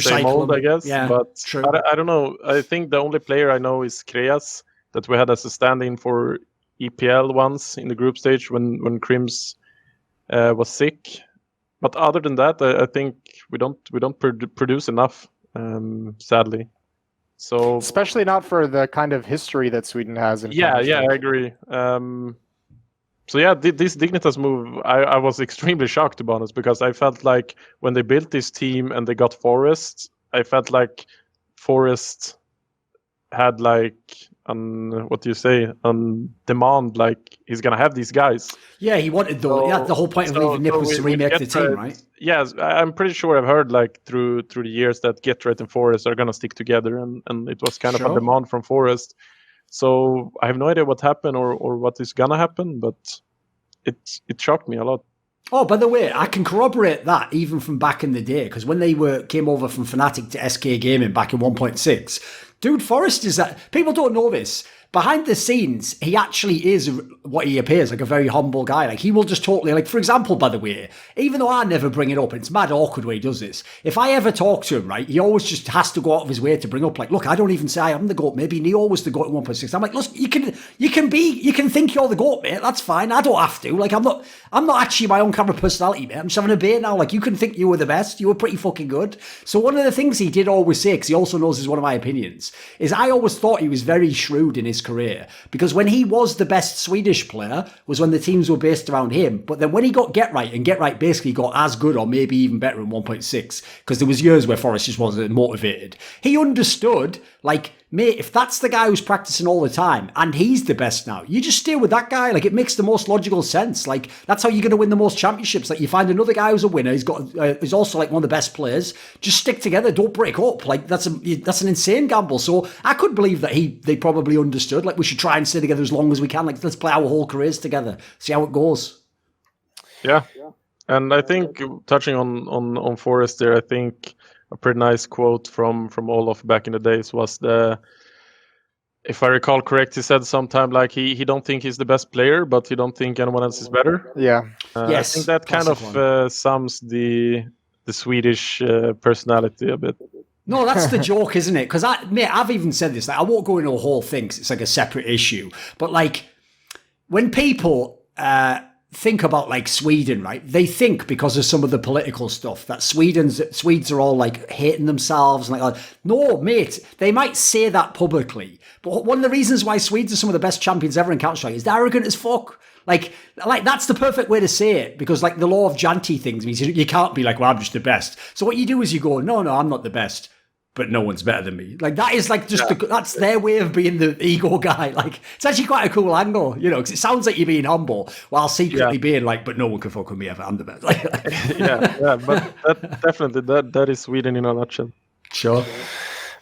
I guess. Yeah, but true. I don't know. I think the only player I know is Kreas, that we had as a stand-in for EPL once in the group stage when Krims was sick. But other than that, I think we don't produce enough, sadly. So especially not for the kind of history that Sweden has. I agree. So yeah, this Dignitas move, I was extremely shocked, to be honest, because I felt like when they built this team and they got Forrest, I felt like Forrest had like demand, like he's gonna have these guys. Yeah, he wanted the whole point of leaving Nip was to remake the team, right? Yes, I'm pretty sure I've heard like through the years that Getright and Forrest are gonna stick together, and it was kind of a demand from Forrest. So I have no idea what happened or what is gonna happen, but it shocked me a lot. Oh, by the way, I can corroborate that even from back in the day, because when they came over from FNATIC to SK Gaming back in 1.6, dude, Forrest is that people don't know this. Behind the scenes, he actually is what he appears, like a very humble guy. Like he will just totally, like for example, by the way, even though I never bring it up, it's mad awkward when he does this. If I ever talk to him, right, he always just has to go out of his way to bring up, like, look, I don't even say I am the GOAT. Maybe Neo was the GOAT at 1.6. I'm like, look, you can think you're the GOAT, mate. That's fine. I don't have to. Like, I'm not actually my own kind of personality, mate. I'm just having a beer now. Like, you can think you were the best. You were pretty fucking good. So one of the things he did always say, because he also knows is one of my opinions, is I always thought he was very shrewd in his career, because when he was the best Swedish player was when the teams were based around him. But then when he got Getright, and Getright basically got as good or maybe even better in 1.6, because there was years where Forrest just wasn't motivated, he understood, like, mate, if that's the guy who's practicing all the time and he's the best now, you just stay with that guy. Like, it makes the most logical sense. Like, that's how you're going to win the most championships. Like, you find another guy who's a winner. He's also like one of the best players. Just stick together. Don't break up. Like, that's an insane gamble. So I could believe that they probably understood. Like, we should try and stay together as long as we can. Like, let's play our whole careers together. See how it goes. Yeah. And I think touching on Forrest there, I think a pretty nice quote from Olaf back in the days was if I recall correct, he said sometime like he don't think he's the best player, but he don't think anyone else is better. Yeah. Yes. I think that kind of sums the Swedish personality a bit. No, that's the joke, isn't it? Because I've even said this. Like, I won't go into a whole thing because it's like a separate issue. But like, when people think about like Sweden, right? They think because of some of the political stuff that Swedes are all like hating themselves and like, no, mate, they might say that publicly, but one of the reasons why Swedes are some of the best champions ever in Counter-Strike is they're arrogant as fuck. Like that's the perfect way to say it, because like the law of Janty things means you can't be like, well, I'm just the best. So what you do is you go, no, I'm not the best, but no one's better than me. Like that is like just that's their way of being the ego guy. Like it's actually quite a cool angle, you know, because it sounds like you're being humble while secretly being like, but no one can fuck with me ever. I'm the best. Like, but that is Sweden in a nutshell. Sure.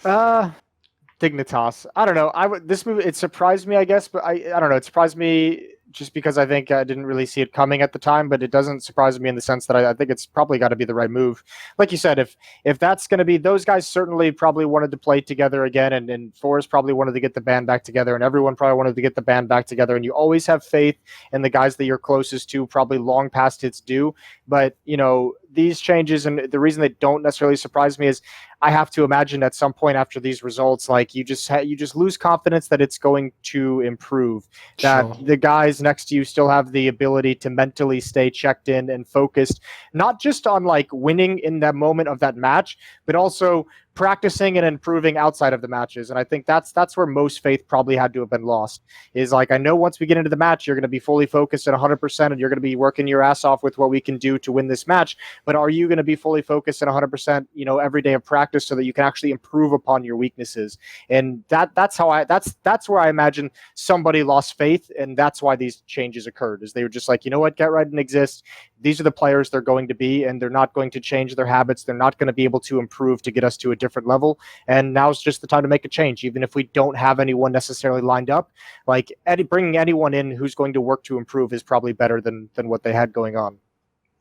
Dignitas. I don't know. This movie, it surprised me, I guess, but I don't know. It surprised me just because I think I didn't really see it coming at the time, but it doesn't surprise me in the sense that I think it's probably got to be the right move. Like you said, if that's going to be, those guys certainly probably wanted to play together again, and Forrest probably wanted to get the band back together, and everyone probably wanted to get the band back together, and you always have faith in the guys that you're closest to, probably long past its due. But, you know, these changes, and the reason they don't necessarily surprise me is I have to imagine at some point after these results, like you just lose confidence that it's going to improve, that the guys next to you still have the ability to mentally stay checked in and focused, not just on like winning in that moment of that match, but also practicing and improving outside of the matches. And I think that's where most faith probably had to have been lost, is like, I know once we get into the match, you're going to be fully focused at 100% and you're going to be working your ass off with what we can do to win this match. But are you going to be fully focused at 100%, every day of practice so that you can actually improve upon your weaknesses? And that's where I imagine somebody lost faith. And that's why these changes occurred, is they were just like, you know what, Get Right and Exist. These are the players they're going to be, and they're not going to change their habits. They're not going to be able to improve to get us to a different level. And now's just the time to make a change, even if we don't have anyone necessarily lined up. Like bringing anyone in who's going to work to improve is probably better than what they had going on.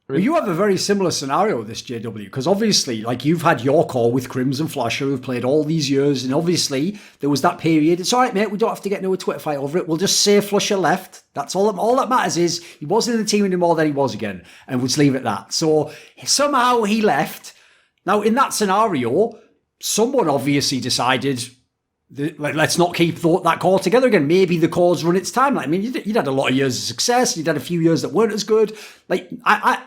Well, you have a very similar scenario with this, JW, because obviously, like, you've had your core with Crimson Flasher, who've played all these years, and obviously there was that period. It's all right, mate, we don't have to get into a Twitter fight over it. We'll just say Flusher left. That's all that matters is he wasn't in the team anymore than he was again, and we'll just leave it at that. So somehow he left. Now, in that scenario, someone obviously decided, let's not keep that core together again. Maybe the core's run its time. Like, I mean, you'd had a lot of years of success. You'd had a few years that weren't as good. Like,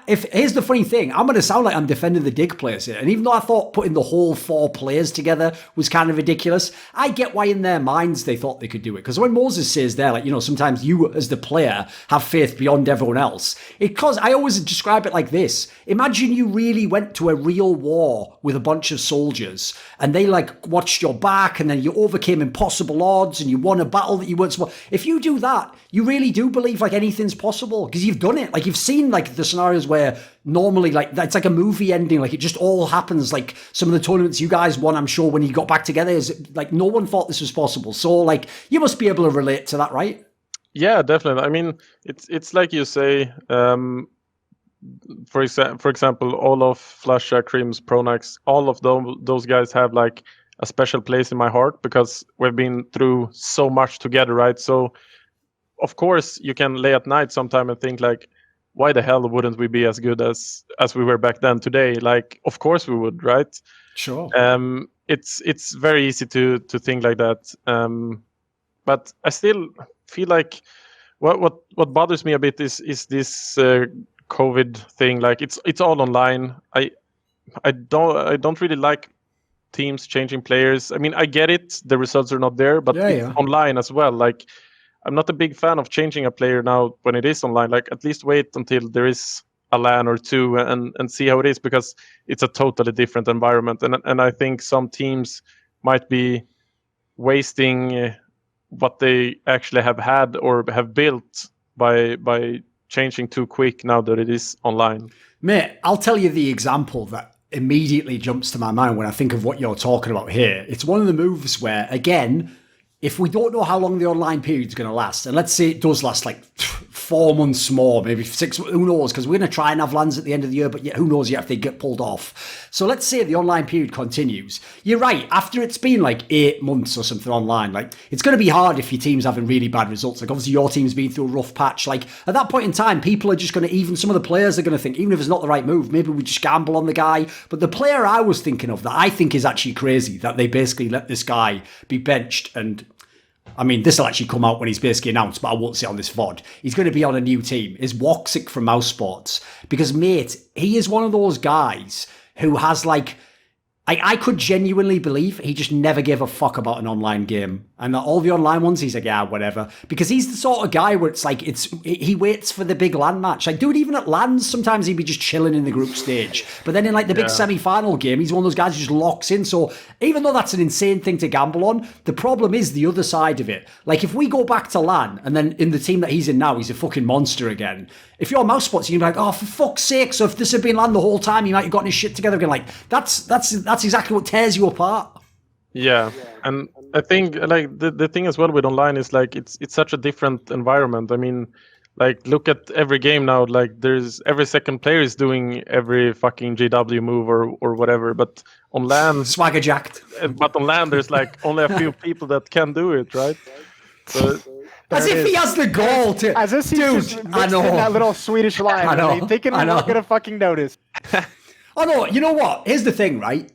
here's the funny thing. I'm going to sound like I'm defending the Dig players here. And even though I thought putting the whole 4 players together was kind of ridiculous, I get why in their minds they thought they could do it. Because when Moses says there, like, sometimes you as the player have faith beyond everyone else. Because I always describe it like this. Imagine you really went to a real war with a bunch of soldiers and they like watched your back and then you overcame impossible odds and you won a battle that you weren't supposed. If you do that, you really do believe like anything's possible because you've done it. Like you've seen like the scenarios where normally like it's like a movie ending, like it just all happens. Like some of the tournaments you guys won, I'm sure when you got back together, is like no one thought this was possible. So like you must be able to relate to that, right? Yeah, definitely. I mean, it's like you say. For example, all of Flasha, Crims, Pronax, all of those guys have like a special place in my heart because we've been through so much together, right? So, of course, you can lay at night sometime and think like, why the hell wouldn't we be as good as we were back then today? Like, of course we would, right? Sure. It's very easy to think like that. But I still feel like what bothers me a bit is this COVID thing. Like it's all online. I don't really like teams changing players. I mean, I get it, the results are not there, but it's online as well. Like I'm not a big fan of changing a player now when it is online. Like at least wait until there is a LAN or two and see how it is, because it's a totally different environment. And I think some teams might be wasting what they actually have had or have built by changing too quick now that it is online. Mate, I'll tell you the example that immediately jumps to my mind when I think of what you're talking about here. It's one of the moves where, again, if we don't know how long the online period is going to last, and let's say it does last like 4 months more, maybe 6, who knows, because we're going to try and have LANs at the end of the year, but yet who knows yet if they get pulled off. So let's say the online period continues. You're right, after it's been like 8 months or something online, like it's going to be hard if your team's having really bad results. Like obviously your team's been through a rough patch. Like at that point in time, people are just going to, even some of the players are going to think, even if it's not the right move, maybe we just gamble on the guy. But the player I was thinking of that I think is actually crazy, that they basically let this guy be benched, and I mean, this will actually come out when he's basically announced, but I won't say on this VOD. He's going to be on a new team, is Woxic from Mouse Sports. Because, mate, he is one of those guys who has, like, I could genuinely believe he just never gave a fuck about an online game. And all the online ones, he's like, yeah, whatever. Because he's the sort of guy where it's like, he waits for the big LAN match. Like, dude, even at LANs, sometimes he'd be just chilling in the group stage. But then in like the big semi-final game, he's one of those guys who just locks in. So even though that's an insane thing to gamble on, the problem is the other side of it. Like, if we go back to LAN, and then in the team that he's in now, he's a fucking monster again. If you're Mouse Spots, you're like, oh, for fuck's sake. So if this had been LAN the whole time, he might have gotten his shit together again. Like, that's exactly what tears you apart. Yeah, and I think like the thing as well with online is like it's such a different environment. I mean, like look at every game now. Like there's every second player is doing every fucking JW move or whatever. But on LAN, swagger jacked. But on LAN, there's like only a few people that can do it, right? So, as if he has the goal to. As if he's just I know that little Swedish line. I know. Thinking we're not gonna fucking notice. Oh no, you know what? Here's the thing, right?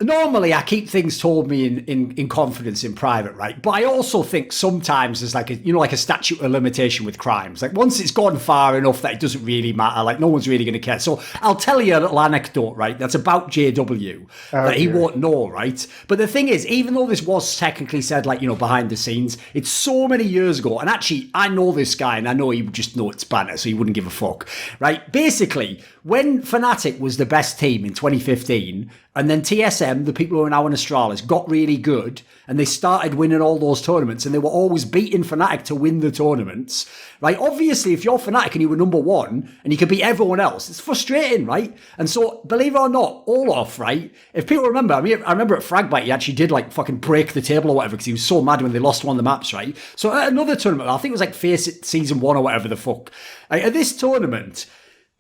Normally, I keep things told me in confidence in private, right? But I also think sometimes there's like a statute of limitation with crimes. Like once it's gone far enough that it doesn't really matter, like no one's really going to care. So I'll tell you a little anecdote, right? That's about JW that he won't know, right? But the thing is, even though this was technically said, like, behind the scenes, it's so many years ago. And actually, I know this guy and I know he would just know it's banter, so he wouldn't give a fuck, right? Basically, when FNATIC was the best team in 2015, and then TSM, the people who are now in Astralis, got really good, and they started winning all those tournaments, and they were always beating FNATIC to win the tournaments, right? Obviously, if you're FNATIC and you were number one, and you could beat everyone else, it's frustrating, right? And so, believe it or not, Olaf, right? If people remember, I remember at Fragbite, he actually did, like, fucking break the table or whatever, because he was so mad when they lost one of the maps, right? So at another tournament, I think it was like Face It Season 1 or whatever the fuck, at this tournament,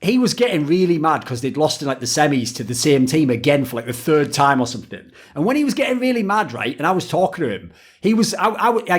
he was getting really mad because they'd lost in like the semis to the same team again for like the third time or something. And when he was getting really mad, right, and I was talking to him, he was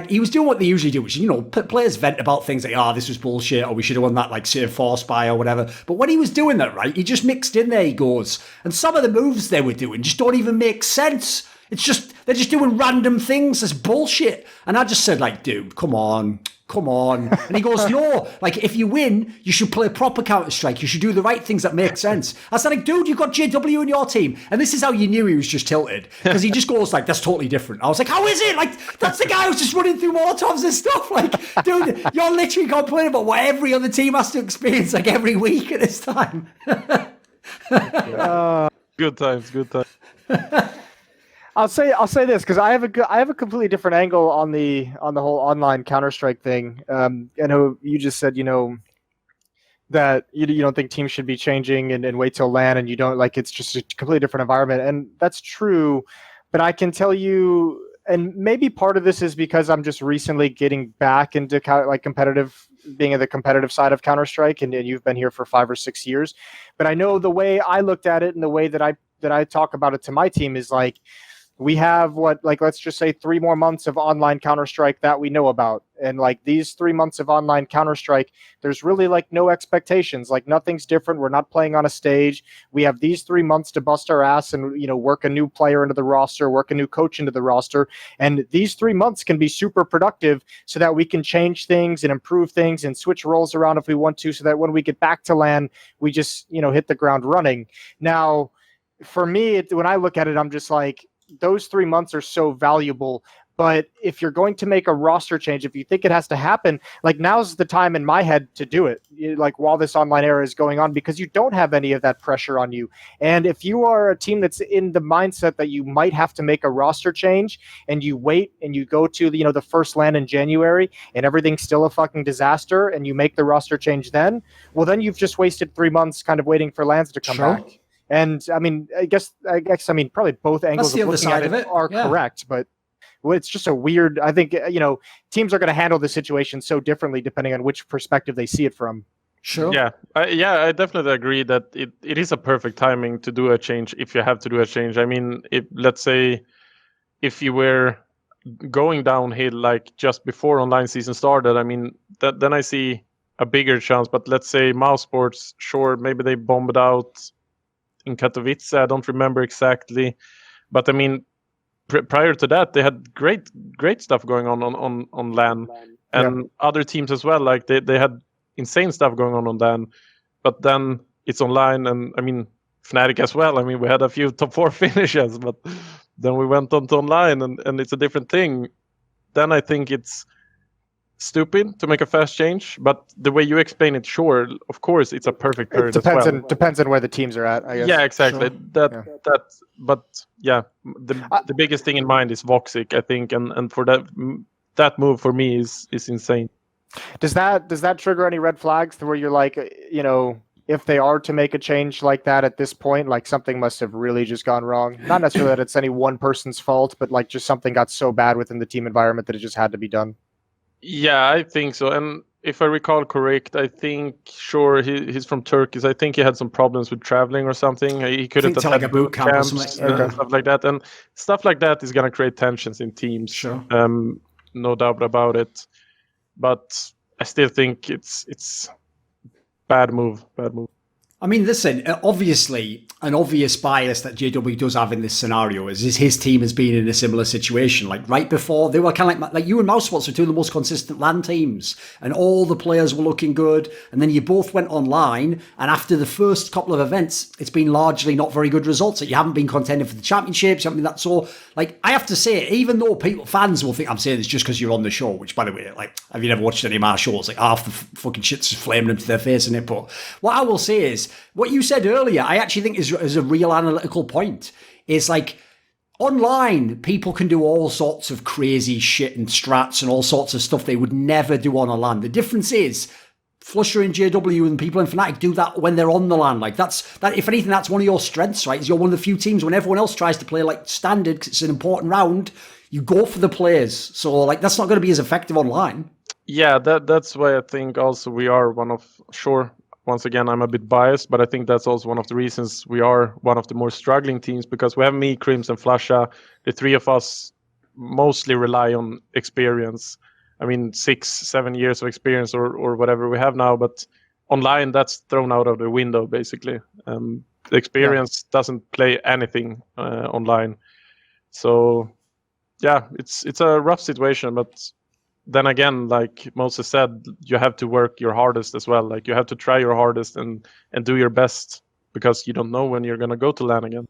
he was doing what they usually do, which is, players vent about things like, this was bullshit, or we should have won that like Save Force by or whatever. But when he was doing that, right, he just mixed in there, he goes, and some of the moves they were doing just don't even make sense. It's just, they're just doing random things. It's bullshit. And I just said, like, dude, come on. And he goes, no, like, if you win, you should play proper Counter-Strike. You should do the right things that make sense. I said, like, dude, you've got JW in your team. And this is how you knew he was just tilted. Because he just goes, like, that's totally different. I was like, how is it? Like, that's the guy who's just running through Molotovs and stuff. Like, dude, you're literally complaining about what every other team has to experience, like, every week at this time. Good times. I'll say this because I have a completely different angle on the whole online Counter-Strike thing. I know you just said that you don't think teams should be changing and wait till LAN, and you don't, like, it's just a completely different environment, and that's true. But I can tell you, and maybe part of this is because I'm just recently getting back into being in the competitive side of Counter-Strike, and you've been here for 5 or 6 years. But I know the way I looked at it and the way that I talk about it to my team is like, we have let's just say 3 more months of online Counter-Strike that we know about. And like these 3 months of online Counter-Strike, there's really like no expectations. Like nothing's different. We're not playing on a stage. We have these 3 months to bust our ass and, work a new player into the roster, work a new coach into the roster. And these 3 months can be super productive so that we can change things and improve things and switch roles around if we want to, so that when we get back to LAN, we just, hit the ground running. Now, for me, when I look at it, I'm just like, those 3 months are so valuable. But if you're going to make a roster change, if you think it has to happen, like now's the time in my head to do it, like while this online era is going on, because you don't have any of that pressure on you. And if you are a team that's in the mindset that you might have to make a roster change, and you wait and you go to the first LAN in January and everything's still a fucking disaster, and you make the roster change then, well, then you've just wasted 3 months kind of waiting for LANs to come back. And I mean, I guess probably both angles of looking at it are correct, but it's just a weird, I think, teams are going to handle the situation so differently depending on which perspective they see it from. Sure. Yeah, I definitely agree that it is a perfect timing to do a change if you have to do a change. I mean, let's say if you were going downhill like just before online season started, I mean, then I see a bigger chance. But let's say Mouse Sports, sure, maybe they bombed out in Katowice. I don't remember exactly, but I mean, prior to that, they had great stuff going on LAN, and other teams as well. Like they had insane stuff going on LAN, but then it's online, and I mean FNATIC as well. I mean, we had a few top 4 finishes, but then we went on to online, and it's a different thing. Then I think it's stupid to make a fast change, but the way you explain it, sure, of course, it's a perfect period. Depends on where the teams are at, I guess. Yeah, exactly. Sure. But yeah, the biggest thing in mind is Voxic, I think, and for that move for me is insane. Does that trigger any red flags to where you're like, if they are to make a change like that at this point, like something must have really just gone wrong? Not necessarily that it's any one person's fault, but like just something got so bad within the team environment that it just had to be done. Yeah, I think so. And if I recall correct, I think, sure, he's from Turkey. So I think he had some problems with traveling or something. He couldn't attend like a boot camp or something. And stuff like that. And stuff like that is going to create tensions in teams. Sure. No doubt about it. But I still think it's bad move. I mean, listen, obviously, an obvious bias that JW does have in this scenario is his team has been in a similar situation. Like right before, they were kind of like you and Mousebots were two of the most consistent LAN teams, and all the players were looking good. And then you both went online, and after the first couple of events, it's been largely not very good results. Like, you haven't been contending for the championships, you haven't been that. So, like, I have to say, even though fans will think I'm saying this just because you're on the show, which, by the way, like, have you never watched any of my shows? Like, half the fucking shit's flaming them to their face in it. But what I will say is, what you said earlier, I actually think is a real analytical point. It's like, online, people can do all sorts of crazy shit and strats and all sorts of stuff they would never do on a LAN. The difference is, Flusher and JW and people in FNATIC do that when they're on the LAN. Like, that. If anything, that's one of your strengths, right? Is you're one of the few teams when everyone else tries to play like standard because it's an important round, you go for the players. So, like, that's not going to be as effective online. Yeah, that's why I think also we are one of, sure, once again, I'm a bit biased, but I think that's also one of the reasons we are one of the more struggling teams, because we have me, Crims, and Flasha. The three of us mostly rely on experience. I mean, 6-7 years of experience or whatever we have now, but online, that's thrown out of the window, basically. The experience doesn't play anything online. So, yeah, it's a rough situation, but then again, like Moses said, you have to work your hardest as well. Like, you have to try your hardest and do your best, because you don't know when you're going to go to LAN again.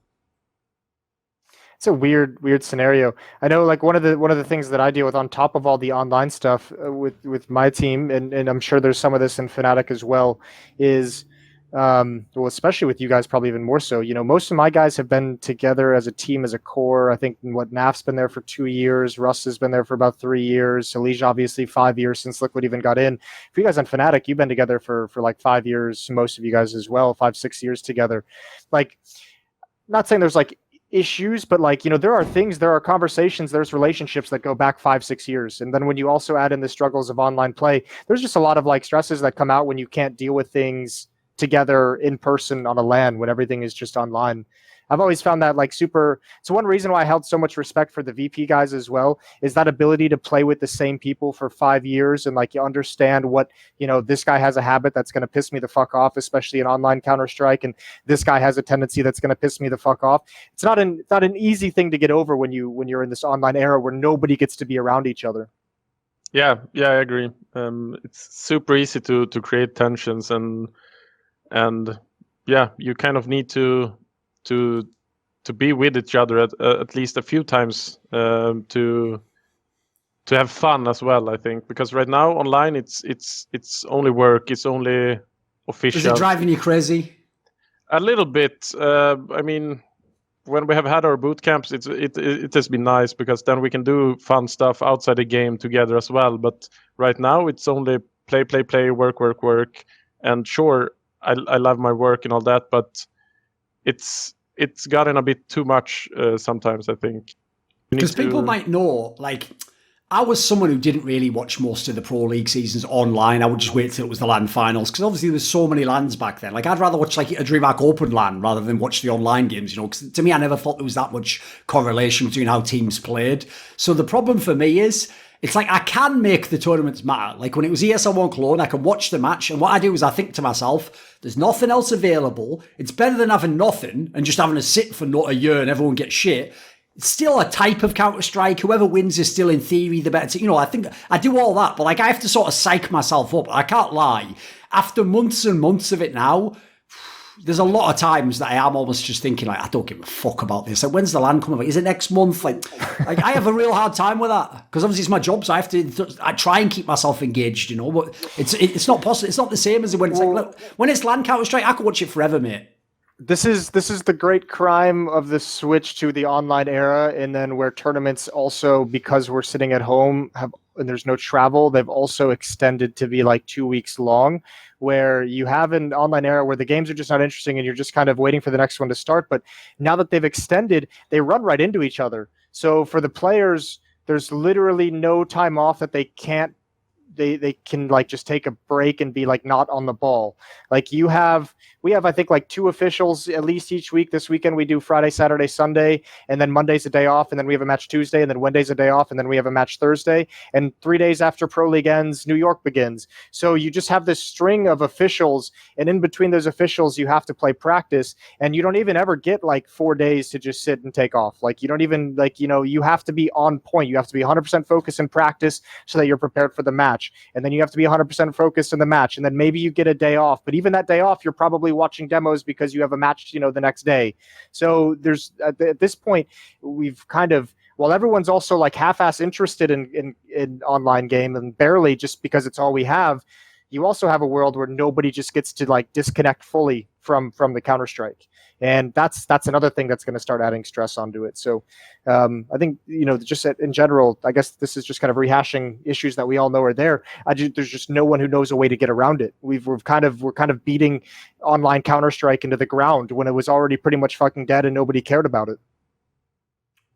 It's a weird scenario. I know, like, one of the things that I deal with on top of all the online stuff with my team, and I'm sure there's some of this in FNATIC as well, is well, especially with you guys, probably even more so. You know, most of my guys have been together as a team, as a core. I think Naf's been there for 2 years. Russ has been there for about 3 years. Elijah, obviously 5 years since Liquid even got in. For you guys on FNATIC, you've been together for like 5 years. Most of you guys as well, 5-6 years together. Like, not saying there's like issues, but like, you know, there are conversations, there's relationships that go back 5-6 years. And then when you also add in the struggles of online play, there's just a lot of like stresses that come out when you can't deal with things together in person on a LAN when everything is just online. I've always found that like super. So one reason why I held so much respect for the VP guys as well is that ability to play with the same people for 5 years, and like, you understand what, you know, this guy has a habit that's going to piss me the fuck off, especially in online Counter-Strike, and this guy has a tendency that's going to piss me the fuck off. It's not an easy thing to get over when you're in this online era where nobody gets to be around each other. Yeah, I agree. It's super easy to create tensions, and yeah, you kind of need to be with each other at least a few times to have fun as well, I think, because right now online it's only work, it's only official. Is it driving you crazy? A little bit. I mean, when we have had our boot camps, it has been nice, because then we can do fun stuff outside the game together as well. But right now it's only play, work, and sure, I love my work and all that, but it's gotten a bit too much sometimes, I think. Because people might know, like, I was someone who didn't really watch most of the Pro League seasons online. I would just wait till it was the LAN finals, because obviously there was so many LANs back then. Like, I'd rather watch like a DreamHack Open LAN rather than watch the online games, you know, because to me, I never thought there was that much correlation between how teams played. So the problem for me is, it's like I can make the tournaments matter. Like when it was ESL1 Cologne, I could watch the match, and what I do is I think to myself, there's nothing else available. It's better than having nothing and just having to sit for not a year and everyone gets shit. It's still a type of Counter-Strike. Whoever wins is still, in theory, the better team. You know, I think I do all that, but like I have to sort of psych myself up. I can't lie. After months and months of it now, there's a lot of times that I am almost just thinking, like, I don't give a fuck about this. Like, when's the LAN coming? Like, is it next month? Like I have a real hard time with that, because obviously it's my job, so I try and keep myself engaged, you know. But it's not possible. It's not the same as when it's like, look, when it's LAN Counter-Strike, I could watch it forever, mate. This is the great crime of the switch to the online era, and then where tournaments also, because we're sitting at home and there's no travel, they've also extended to be like 2 weeks long, where you have an online era where the games are just not interesting and you're just kind of waiting for the next one to start. But now that they've extended, they run right into each other. So for the players, there's literally no time off that they can't they can like just take a break and be like not on the ball. Like we have I think like 2 officials at least each week. This weekend we do Friday, Saturday, Sunday, and then Monday's a day off, and then we have a match Tuesday, and then Wednesday's a day off, and then we have a match Thursday, and 3 days after Pro League ends, New York begins. So you just have this string of officials, and in between those officials you have to play practice, and you don't even ever get like 4 days to just sit and take off. Like you don't even like, you know, you have to be on point. You have to be 100% focused in practice so that you're prepared for the match, and then you have to be 100% focused in the match, and then maybe you get a day off, but even that day off you're probably watching demos because you have a match, you know, the next day. So there's at this point we've kind of, while everyone's also like half-ass interested in online game and barely just because it's all we have, you also have a world where nobody just gets to like disconnect fully from the Counter-Strike. And that's another thing that's going to start adding stress onto it. So I think, you know, just in general, I guess this is just kind of rehashing issues that we all know are there. There's just no one who knows a way to get around it. We're kind of beating online Counter-Strike into the ground when it was already pretty much fucking dead and nobody cared about it.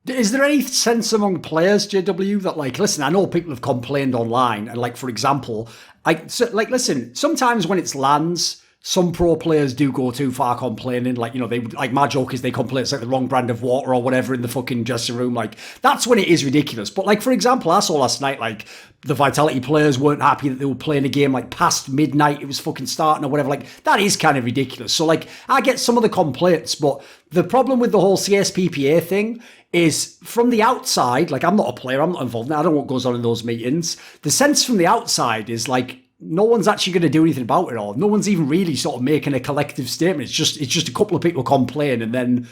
Is there any sense among players, JW, that like, listen, I know people have complained online, and like, for example, listen, sometimes when it's LANs, some pro players do go too far complaining. Like, you know, they like, my joke is they complain it's like the wrong brand of water or whatever in the fucking dressing room. Like, that's when it is ridiculous. But like, for example, I saw last night, like, the Vitality players weren't happy that they were playing a game like past midnight. It was fucking starting or whatever. Like, that is kind of ridiculous. So like, I get some of the complaints, but the problem with the whole CSPPA thing is from the outside, like, I'm not a player, I'm not involved in it, I don't know what goes on in those meetings. The sense from the outside is like, no one's actually going to do anything about it all. No one's even really sort of making a collective statement. It's just a couple of people complain, and then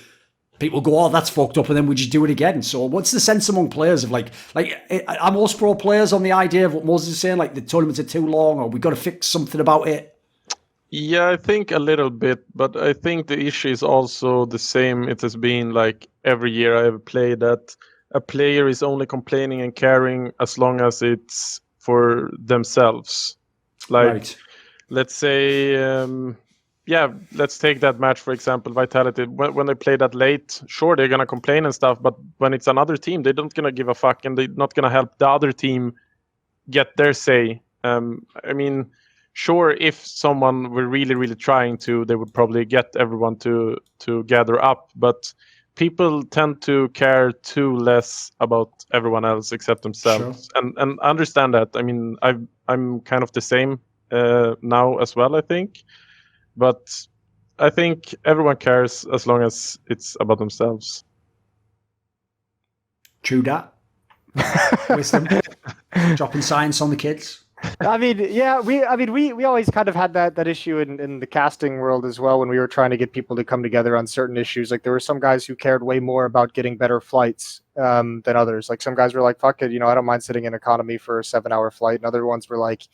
people go, oh, that's fucked up, and then we just do it again. So what's the sense among players of like are most pro players on the idea of what Moses is saying, like the tournaments are too long, or we got to fix something about it? Yeah, I think a little bit, but I think the issue is also the same. It has been like every year I have played, that a player is only complaining and caring as long as it's for themselves. Like, right. Let's say, let's take that match, for example, Vitality. When they play that late, sure, they're going to complain and stuff, but when it's another team, they're not going to give a fuck, and they're not going to help the other team get their say. I mean, sure, if someone were really, really trying to, they would probably get everyone to gather up, but people tend to care too less about everyone else except themselves. Sure. And understand that. I mean, I'm kind of the same now as well, I think. But I think everyone cares as long as it's about themselves. True that. Wisdom. Dropping science on the kids. I mean, yeah, we always kind of had that issue in the casting world as well, when we were trying to get people to come together on certain issues. Like, there were some guys who cared way more about getting better flights than others. Like, some guys were like, fuck it, you know, I don't mind sitting in economy for a 7-hour flight. And other ones were like,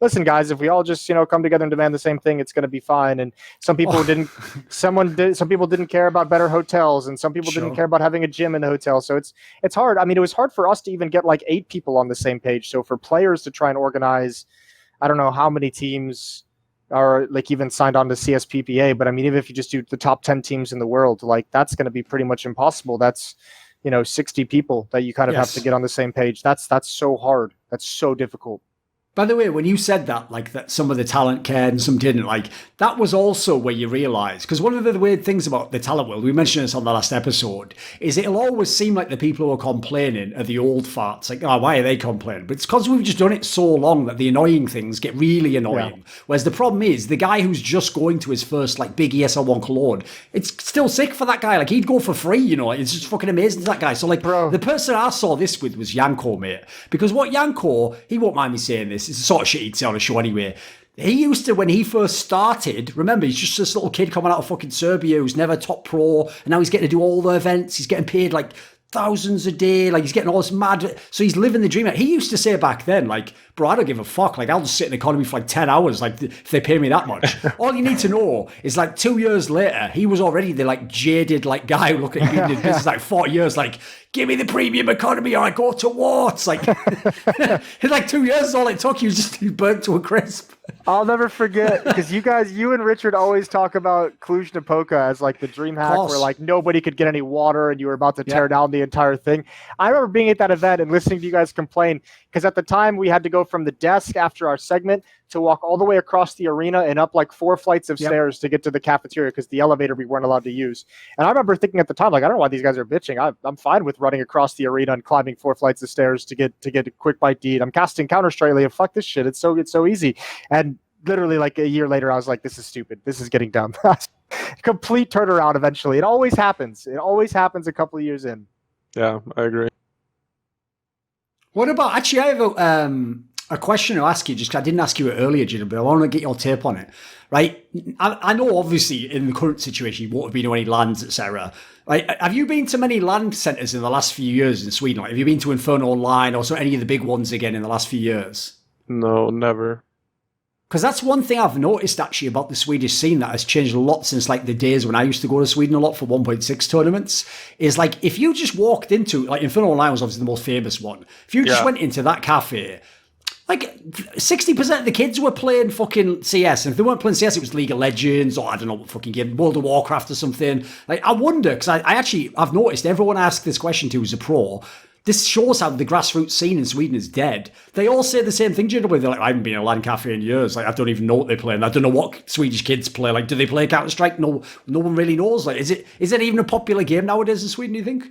listen, guys, if we all just, you know, come together and demand the same thing, it's going to be fine. And some people some people didn't care about better hotels, and some people didn't care about having a gym in the hotel. So it's hard. I mean, it was hard for us to even get like 8 people on the same page. So for players to try and organize, I don't know how many teams are like even signed on to CSPPA, but I mean, even if you just do the top 10 teams in the world, like, that's going to be pretty much impossible. That's, you know, 60 people that you kind of have to get on the same page. That's so hard. That's so difficult. By the way, when you said that, like, that some of the talent cared and some didn't, like, that was also where you realise, because one of the weird things about the talent world, we mentioned this on the last episode, is it'll always seem like the people who are complaining are the old farts. Like, oh, why are they complaining? But it's because we've just done it so long that the annoying things get really annoying. Yeah. Whereas the problem is, the guy who's just going to his first, like, big ESL1 cologne, it's still sick for that guy. Like, he'd go for free, you know. It's just fucking amazing to that guy. So, like, the person I saw this with was Yanko, mate. Because what Yanko, he won't mind me saying this, it's the sort of shit he'd say on a show anyway. He used to, when he first started, remember, he's just this little kid coming out of fucking Serbia who's never top pro, and now he's getting to do all the events. He's getting paid like thousands a day, like he's getting all this mad, so he's living the dream. He used to say back then, like, bro, I don't give a fuck, like, I'll just sit in economy for like 10 hours, like, if they pay me that much. All you need to know is, like, 2 years later, he was already the, like, jaded, like, guy looking at him in business, like, 40 years, like, give me the premium economy or I go to war. It's like, in like 2 years is all it took. He burnt to a crisp. I'll never forget, because you and Richard always talk about Cluj-Napoca as like the dream hack where like nobody could get any water and you were about to tear down the entire thing. I remember being at that event and listening to you guys complain, because at the time we had to go from the desk after our segment to walk all the way across the arena and up like 4 flights of stairs to get to the cafeteria because the elevator we weren't allowed to use. And I remember thinking at the time, like, I don't know why these guys are bitching. I'm fine with running across the arena and climbing 4 flights of stairs to get a quick bite to eat. I'm casting Counter-Strike and fuck this shit. It's so easy. And literally like a year later, I was like, this is stupid. This is getting dumb. Complete turnaround eventually. It always happens. It always happens a couple of years in. Yeah, I agree. What about, actually, I have a question to ask you, just 'cause I didn't ask you it earlier, Jim, but I want to get your take on it, right? I know, obviously, in the current situation, you won't have been to any lands, etc. Right? Have you been to many land centres in the last few years in Sweden? Like, have you been to Inferno Online or so any of the big ones again in the last few years? No, never. Because that's one thing I've noticed, actually, about the Swedish scene that has changed a lot since, like, the days when I used to go to Sweden a lot for 1.6 tournaments, is, like, if you just walked into, like, Inferno Online was obviously the most famous one. If you just went into that cafe, like, 60% of the kids were playing fucking CS, and if they weren't playing CS, it was League of Legends, or I don't know what fucking game, World of Warcraft or something. Like, I wonder, because I've noticed everyone I ask this question to is a pro. This shows how the grassroots scene in Sweden is dead. They all say the same thing, generally. They're like, I haven't been in a LAN cafe in years. Like, I don't even know what they play. And I don't know what Swedish kids play. Like, do they play Counter-Strike? No one really knows. Like, is it even a popular game nowadays in Sweden, do you think?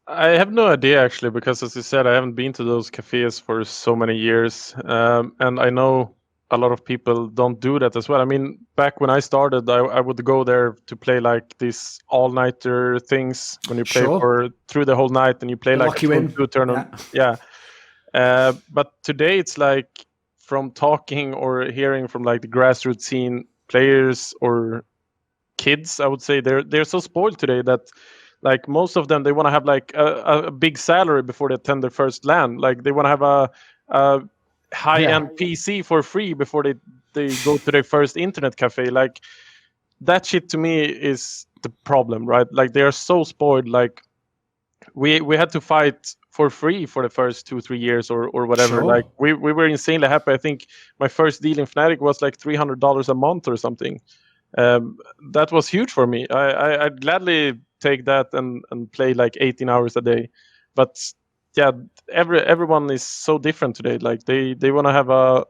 I have no idea, actually, because as you said, I haven't been to those cafes for so many years. And I know a lot of people don't do that as well. I mean, back when I started, I would go there to play like these all-nighter things when you play for through the whole night and you play like two tournament. Yeah. But today it's like from talking or hearing from like the grassroots scene players or kids, I would say they're so spoiled today that like most of them, they want to have like a big salary before they attend their first LAN. Like they want to have a high-end PC for free before they go to their first internet cafe. Like that shit to me is the problem, right? Like they are so spoiled. Like we had to fight for free for the first 2-3 years or whatever. Sure. Like we were insanely happy. I think my first deal in FNATIC was like $300 a month or something. That was huge for me. I'd gladly take that and play like 18 hours a day. But yeah, everyone is so different today. Like they want to have a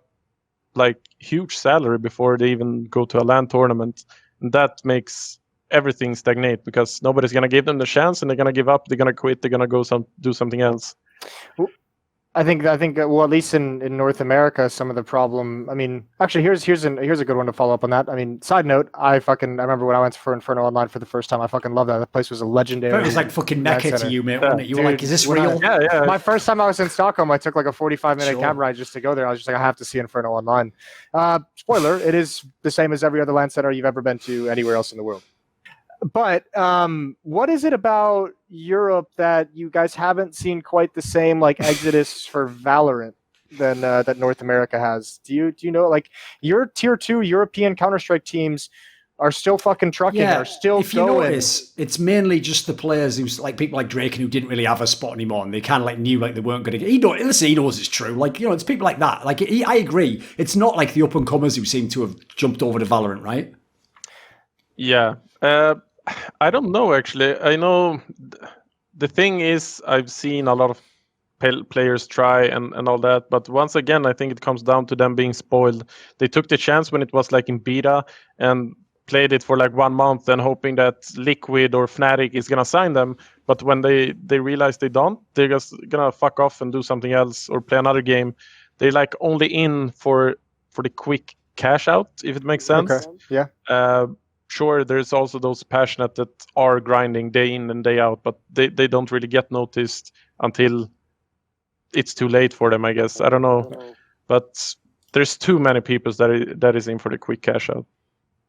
like huge salary before they even go to a LAN tournament, and that makes everything stagnate because nobody's gonna give them the chance, and they're gonna give up. They're gonna quit. They're gonna go do something else. I think well, at least in North America, some of the problem. I mean, actually, here's a good one to follow up on that. I mean, side note, I remember when I went for Inferno Online for the first time. I fucking loved that. That place was a legendary. It was like fucking Mecca to you, mate. Wasn't it? You were like, "Is this real?" Yeah. My first time I was in Stockholm, I took like a 45-minute cab ride just to go there. I was just like, I have to see Inferno Online. Spoiler: it is the same as every other LAN center you've ever been to anywhere else in the world. But what is it about Europe that you guys haven't seen quite the same like exodus for Valorant than that North America has? Do you know, like, your tier 2 European Counter-Strike teams are still fucking trucking, are still if going. You notice, it's mainly just the players who's like people like Drake who didn't really have a spot anymore, and they kind of like knew like they weren't going to get. He knows it's true. Like, you know, it's people like that. Like I agree. It's not like the up and comers who seem to have jumped over to Valorant, right? Yeah. I don't know, actually. I know the thing is I've seen a lot of players try and all that, but once again, I think it comes down to them being spoiled. They took the chance when it was like in beta and played it for like 1 month and hoping that Liquid or FNATIC is gonna sign them, but when they realize they don't, they're just gonna fuck off and do something else or play another game. They're like only in for the quick cash out, if it makes sense. Okay. Yeah. Sure, there's also those passionate that are grinding day in and day out, but they don't really get noticed until it's too late for them, I guess. I don't know. But there's too many people that is in for the quick cash out.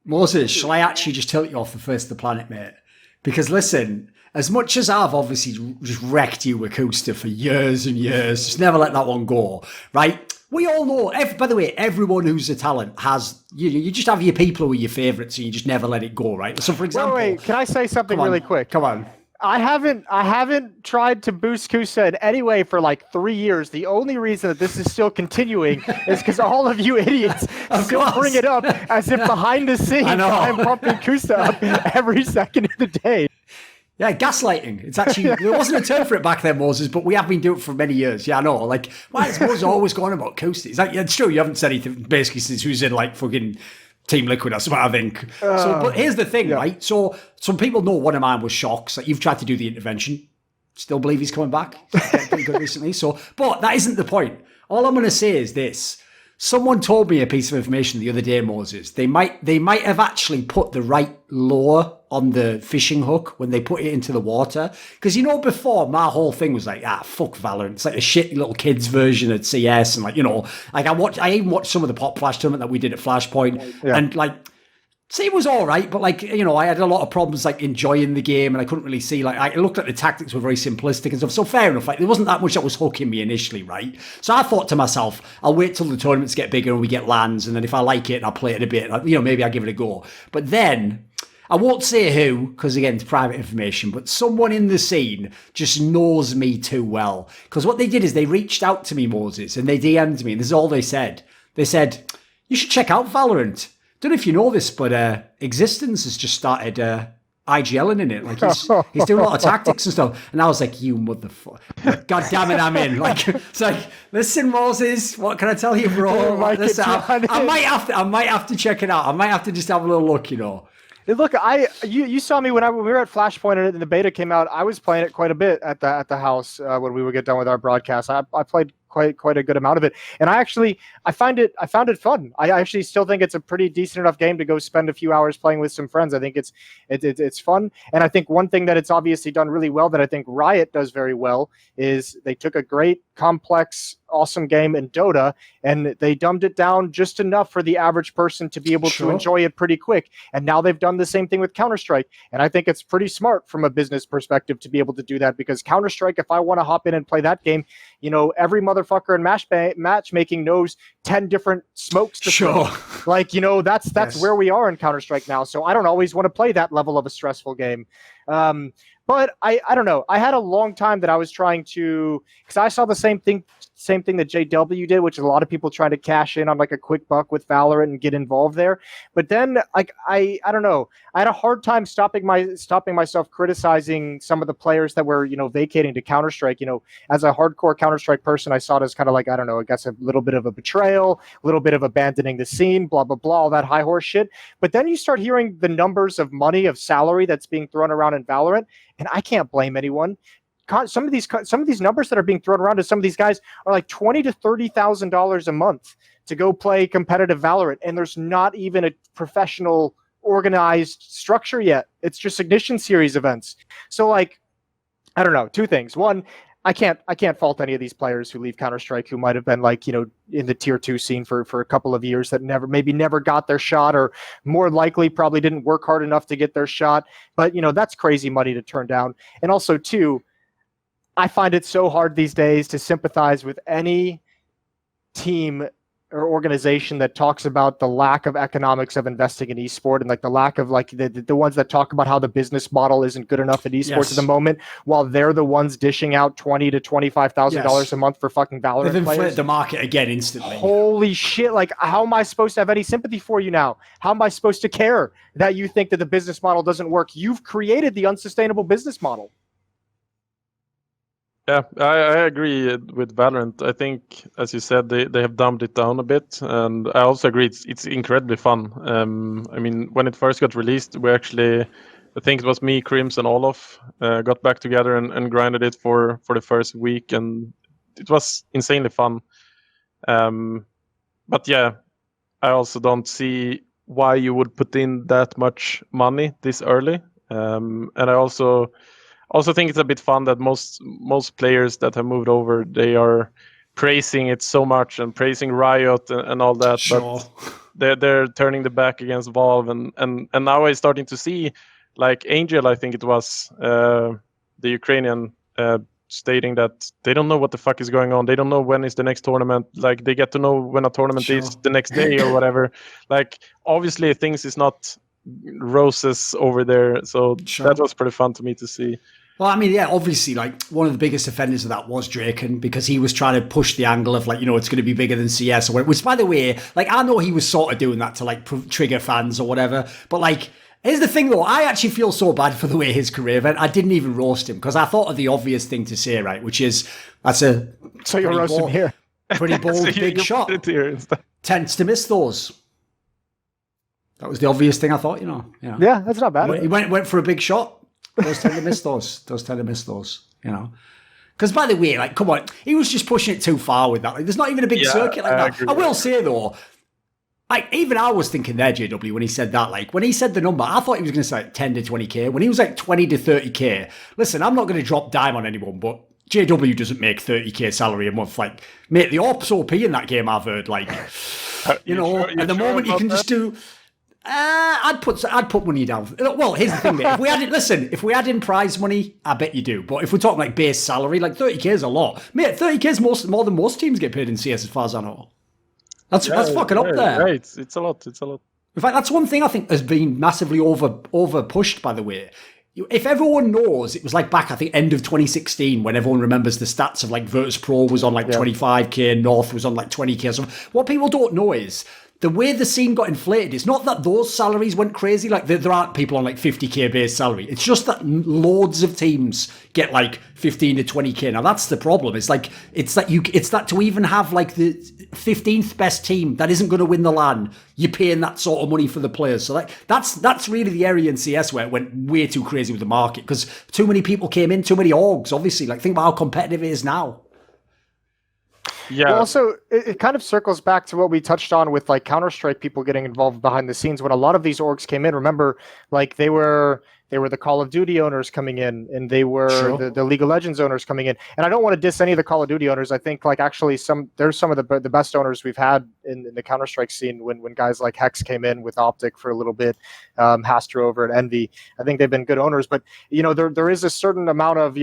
Moses, shall I actually just tilt you off the face of the planet, mate? Because listen, as much as I've obviously just wrecked you with Kusta for years and years, just never let that one go, right? We all know, by the way, everyone who's a talent has, you just have your people who are your favourites and you just never let it go, right? So for example... Wait, can I say something really quick? Come on. I haven't tried to boost Kusa in any way for like 3 years. The only reason that this is still continuing is because all of you idiots still bring it up as if behind the scenes I'm pumping Kusa up every second of the day. Yeah, gaslighting. It's actually, there wasn't a term for it back then, Moses, but we have been doing it for many years. Yeah, I know. Like, why is Moses always going about Coasty? It's like, yeah, it's true, you haven't said anything basically since he was in like fucking Team Liquid or something, I think. But here's the thing, right? So some people know one of mine was Shocks. Like, you've tried to do the intervention. Still believe he's coming back. He's getting pretty good recently. But that isn't the point. All I'm going to say is this. Someone told me a piece of information the other day, Moses. They might have actually put the right lure on the fishing hook when they put it into the water. Because, before, my whole thing was like, fuck Valorant. It's like a shit little kids version of CS. And like, I even watched some of the Pop Flash tournament that we did at Flashpoint. Yeah. And like, see, it was all right, but like, I had a lot of problems like enjoying the game and I couldn't really see, like, I looked at the tactics were very simplistic and stuff. So fair enough, like there wasn't that much that was hooking me initially, right? So I thought to myself, I'll wait till the tournaments get bigger and we get LANs, and then if I like it and I'll play it a bit, maybe I'll give it a go. But then, I won't say who, because again, it's private information, but someone in the scene just knows me too well. Because what they did is they reached out to me, Moses, and they DM'd me, and this is all they said. They said, you should check out Valorant. Don't know if you know this, but Existence has just started IGLing in it. Like he's doing a lot of tactics and stuff. And I was like, you motherfucker. God damn it, I'm in. Like, it's like, listen, Moses, what can I tell you, bro? Listen, I might have to check it out. I might have to just have a little look, Look, you saw me when we were at Flashpoint and the beta came out. I was playing it quite a bit at the house when we would get done with our broadcast. I played quite a good amount of it, and I found it fun. I actually still think it's a pretty decent enough game to go spend a few hours playing with some friends. I think it's fun, and I think one thing that it's obviously done really well that I think Riot does very well is they took a great, complex, awesome game in Dota and they dumbed it down just enough for the average person to be able to enjoy it pretty quick. And now they've done the same thing with Counter-Strike, and I think it's pretty smart from a business perspective to be able to do that, because Counter-Strike, if I want to hop in and play that game, every motherfucker in matchmaking knows 10 different smokes to throw. Like, that's yes. Where we are in Counter-Strike now. So I don't always want to play that level of a stressful game. But I don't know. I had a long time that I was trying to, because I saw the same thing that JW did, which is a lot of people trying to cash in on like a quick buck with Valorant and get involved there. But then like I don't know. I had a hard time stopping myself criticizing some of the players that were, vacating to Counter-Strike. As a hardcore Counter-Strike person, I saw it as kind of like, I don't know, I guess a little bit of a betrayal, a little bit of abandoning the scene, blah, blah, blah, all that high horse shit. But then you start hearing the numbers of money, of salary that's being thrown around in Valorant, and I can't blame anyone. Some of these numbers that are being thrown around to some of these guys are like $20,000 to $30,000 a month to go play competitive Valorant, and there's not even a professional organized structure yet. It's just Ignition Series events. So like, I don't know, two things. One, I can't fault any of these players who leave Counter-Strike who might have been like, in the tier 2 scene for a couple of years that never got their shot, or more likely probably didn't work hard enough to get their shot. But, that's crazy money to turn down. And also, two, I find it so hard these days to sympathize with any team or organization that talks about the lack of economics of investing in esport, and like the lack of like the ones that talk about how the business model isn't good enough in esports at the moment, while they're the ones dishing out $20,000 to $25,000 a month for fucking Valorant They've players. inflated the market again instantly. Holy shit! Like, how am I supposed to have any sympathy for you now? How am I supposed to care that you think that the business model doesn't work? You've created the unsustainable business model. Yeah, I agree with Valorant. I think, as you said, they have dumbed it down a bit, and I also agree it's incredibly fun. I mean, when it first got released, we actually, I think it was me, Crims, and Olof got back together and grinded it for the first week, and it was insanely fun. But yeah, I also don't see why you would put in that much money this early, and I also think it's a bit fun that most players that have moved over, they are praising it so much and praising Riot and all that, but they're turning the back against Valve, and now I'm starting to see, like Angel, I think it was the Ukrainian, stating that they don't know what the fuck is going on. They don't know when is the next tournament. Like, they get to know when a tournament is the next day or whatever. Like, obviously things is not roses over there, so that was pretty fun to me to see. Well, I mean, yeah, obviously, like, one of the biggest offenders of that was Draken, because he was trying to push the angle of, like, it's going to be bigger than CS, or which, by the way, like, I know he was sort of doing that to, like, trigger fans or whatever, but, like, Here's the thing, though. I actually feel so bad for the way his career went. I didn't even roast him because I thought of the obvious thing to say, right? Which is, that's a So you'll roast him here. pretty bold So big shot. put it here instead. Tends to miss those. That was the obvious thing I thought, you know. Yeah, that's not bad. He went for a big shot. Those tend to miss those. Those tend to miss those, you know. Because, by the way, like, come on, he was just pushing it too far with that. Like, there's not even a big circuit like that. I will say, though, like, even I was thinking there, JW, when he said that, like, when he said the number, I thought he was going to say like 10 to 20K. When he was like 20 to 30K, listen, I'm not going to drop dime on anyone, but JW doesn't make 30K salary a month. Like, mate, the AWP's OP in that game, I've heard. Like, you know, sure, at the moment you can just do... I'd put money down. Well, here's the thing, mate. If we add in prize money, I bet you do. But if we're talking like base salary, like 30K is a lot. Mate, 30K is more than most teams get paid in CS as far as I know. That's fucking up there. Right, it's a lot. It's a lot. In fact, that's one thing I think has been massively over pushed, by the way. If everyone knows, it was like back, I think, end of 2016, when everyone remembers the stats of like Virtus Pro was on like 25K, North was on like 20K. So what people don't know is the way the scene got inflated, it's not that those salaries went crazy. Like there aren't people on like 50K base salary. It's just that loads of teams get like 15 to 20K. Now that's the problem. It's that to even have like the 15th best team that isn't going to win the LAN, you're paying that sort of money for the players. So like that's really the area in CS where it went way too crazy with the market because too many people came in, too many orgs. Obviously, like think about how competitive it is now. Yeah. Well, also, it kind of circles back to what we touched on with like Counter-Strike people getting involved behind the scenes. When a lot of these orgs came in, remember, like they were the Call of Duty owners coming in, and they were the League of Legends owners coming in. And I don't want to diss any of the Call of Duty owners. I think like actually there's some of the best owners we've had in the Counter-Strike scene when guys like Hex came in with Optic for a little bit, Hastra over at Envy. I think they've been good owners, but you know there is a certain amount of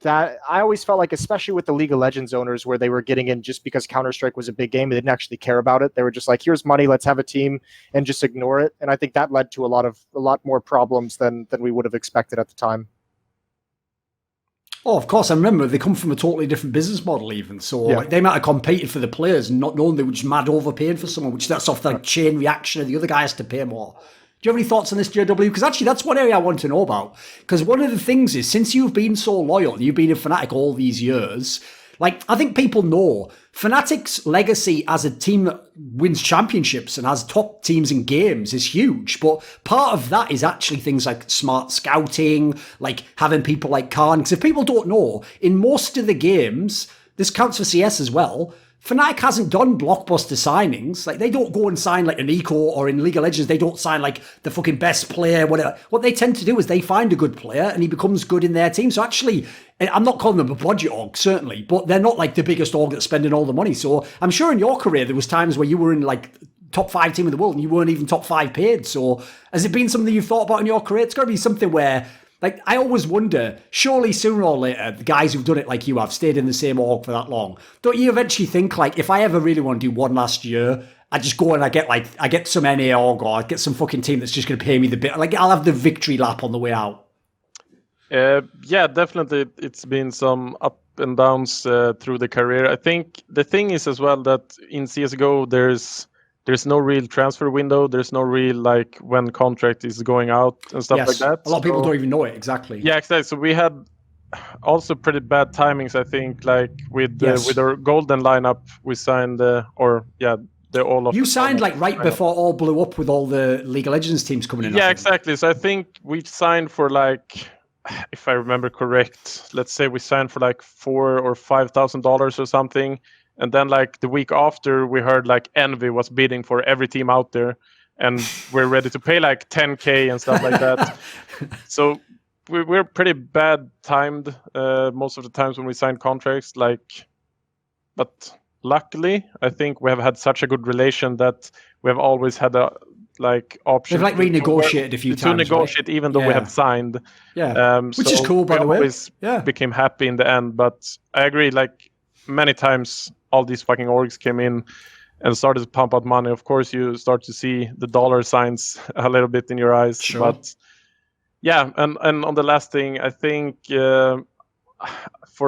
that I always felt like, especially with the League of Legends owners, where they were getting in just because Counter-Strike was a big game. They didn't actually care about it. They were just like, here's money, let's have a team, and just ignore it. And I think that led to a lot more problems than we would have expected at the time. Oh, of course. I remember they come from a totally different business model even. So like, they might have competed for the players and not knowing they were just mad overpaying for someone, which that's off the chain reaction and the other guy has to pay more. Do you have any thoughts on this, JW? Because actually, that's one area I want to know about. Because one of the things is, since you've been so loyal, you've been a FNATIC all these years, like, I think people know FNATIC's legacy as a team that wins championships and has top teams in games is huge. But part of that is actually things like smart scouting, like having people like Khan. Because if people don't know, in most of the games, this counts for CS as well, FNATIC hasn't done blockbuster signings. Like, they don't go and sign like an Eco, or in League of Legends, they don't sign like the fucking best player, whatever. What they tend to do is they find a good player and he becomes good in their team. So actually, I'm not calling them a budget org, certainly, but they're not like the biggest org that's spending all the money. So I'm sure in your career, there was times where you were in like top 5 team in the world and you weren't even top 5 paid. So has it been something you've thought about in your career? It's got to be something where, like, I always wonder, surely sooner or later, the guys who've done it like you have, stayed in the same org for that long, don't you eventually think, like, if I ever really want to do one last year, I just go and I get some NA org, or I get some fucking team that's just going to pay me the bit, like, I'll have the victory lap on the way out. Yeah, definitely. It's been some up and downs through the career. I think the thing is as well that in CSGO, there's no real transfer window. There's no real, like, when contract is going out and stuff like that. A lot of people don't even know it, exactly. Yeah, exactly. So we had also pretty bad timings, I think, like with our golden lineup, we signed, the all of... You signed, like, right before all blew up with all the League of Legends teams coming in. Yeah, exactly. So I think we signed for, like, if I remember correct, let's say we signed for like $4,000 or $5,000 or something. And then, like, the week after, we heard like Envy was bidding for every team out there, and we're ready to pay like 10K and stuff like that. So we're pretty bad timed most of the times when we sign contracts. Like, but luckily, I think we have had such a good relation that we have always had a option. They've like renegotiated a few times. To negotiate, right? Even though we have signed. Yeah. Which is cool, by the way. Always became happy in the end. But I agree, like, many times all these fucking orgs came in and started to pump out money. Of course, you start to see the dollar signs a little bit in your eyes. Sure. But yeah, and on the last thing, I think for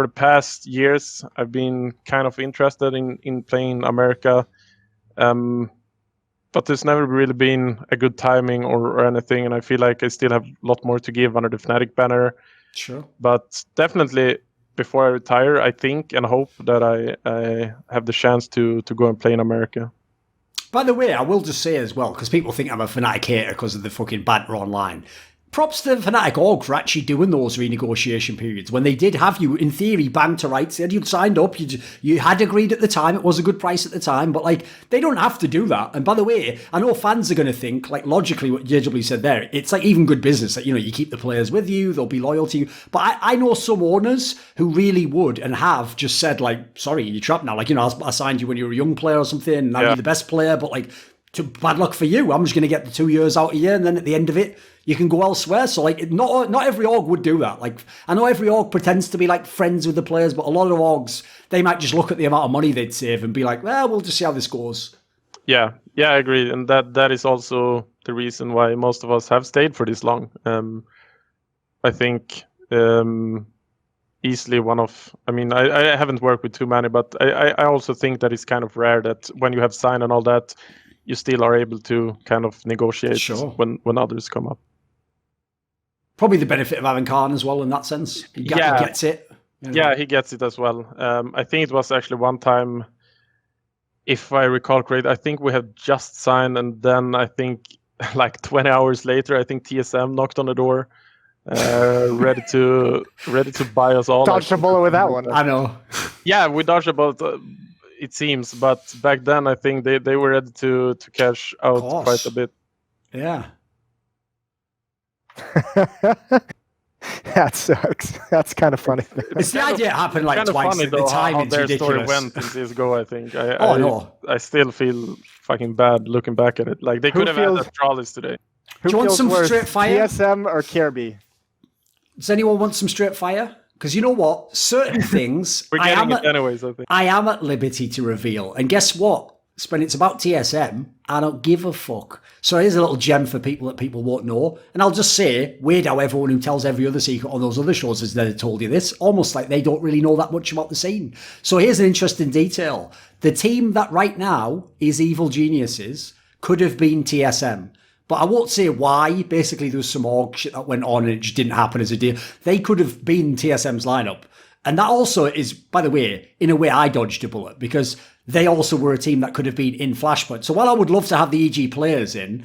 the past years, I've been kind of interested in playing America. but there's never really been a good timing or anything, and I feel like I still have a lot more to give under the FNATIC banner. Sure. But definitely, before I retire, I think and hope that I have the chance to go and play in America. By the way, I will just say as well, because people think I'm a FNATIC hater because of the fucking banter online. Props to FNATIC Org for actually doing those renegotiation periods when they did have you, in theory, banter rights. You'd signed up, you had agreed at the time, it was a good price at the time, but like they don't have to do that. And by the way, I know fans are going to think, like logically what JW said there, it's like even good business, that, you know, you keep the players with you, they'll be loyal to you. But I know some owners who really would and have just said like, sorry, you're trapped now. Like, you know, I signed you when you were a young player or something, now you're the best player, but like, bad luck for you. I'm just going to get the 2 years out of you, and then at the end of it, you can go elsewhere. So, like, not every org would do that. Like, I know every org pretends to be, like, friends with the players, but a lot of orgs, they might just look at the amount of money they'd save and be like, well, we'll just see how this goes. Yeah, I agree. And that is also the reason why most of us have stayed for this long. I think easily one of... I mean, I haven't worked with too many, but I also think that it's kind of rare that when you have signed and all that, you still are able to kind of negotiate when others come up. Probably the benefit of having Khan as well in that sense. He gets it. You know? Yeah, he gets it as well. I think it was actually one time, if I recall correctly, I think we had just signed, and then I think like 20 hours later, I think TSM knocked on the door, ready to buy us all. Dodged a bullet with that one. I know. Yeah, we dodged a bullet. It seems, but back then I think they were ready to cash out quite a bit. Yeah. That sucks. That's kind of funny. It's the idea it happened like twice. Funny, the timing's their ridiculous. Story went in CSGO, I think. No. I still feel fucking bad looking back at it. Like they could have had that Tanglis today. Do you want some worse, straight fire? TSM or Kirby? Does anyone want some straight fire? Because you know what? Certain things We're getting it anyways, I think. I am at liberty to reveal. And guess what? When it's about TSM, I don't give a fuck. So here's a little gem for people that people won't know. And I'll just say, weird how everyone who tells every other secret on those other shows has never told you this. Almost like they don't really know that much about the scene. So here's an interesting detail. The team that right now is Evil Geniuses could have been TSM. But I won't say why. Basically, there was some org shit that went on and it just didn't happen as a deal. They could have been TSM's lineup. And that also is, by the way, in a way, I dodged a bullet because they also were a team that could have been in Flashpoint. So while I would love to have the EG players in,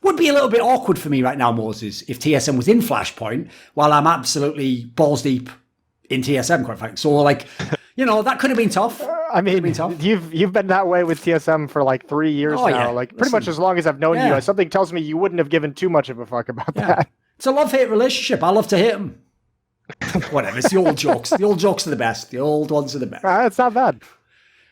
would be a little bit awkward for me right now, Moses, if TSM was in Flashpoint while I'm absolutely balls deep in TSM, quite frankly. So, like, you know, that could have been tough. I mean, you've been that way with TSM for like 3 years now. Yeah. Like pretty much as long as I've known you. Something tells me you wouldn't have given too much of a fuck about that. It's a love-hate relationship. I love to hate them. Whatever. It's the old jokes. The old jokes are the best. The old ones are the best. It's not bad.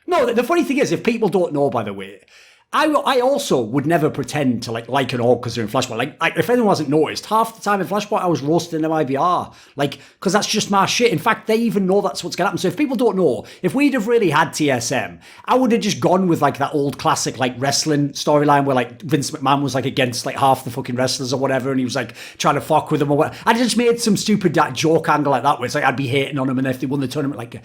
No, the funny thing is, if people don't know, by the way, I also would never pretend to like an org because they're in Flashpoint. Like, if anyone hasn't noticed, half the time in Flashpoint I was roasting them IBR, like, because that's just my shit. In fact, they even know that's what's gonna happen. So if people don't know, if we'd have really had TSM, I would have just gone with like that old classic like wrestling storyline where like Vince McMahon was like against like half the fucking wrestlers or whatever, and he was like trying to fuck with them or what. I just made some stupid joke angle like that where it's like I'd be hating on them, and if they won the tournament, like,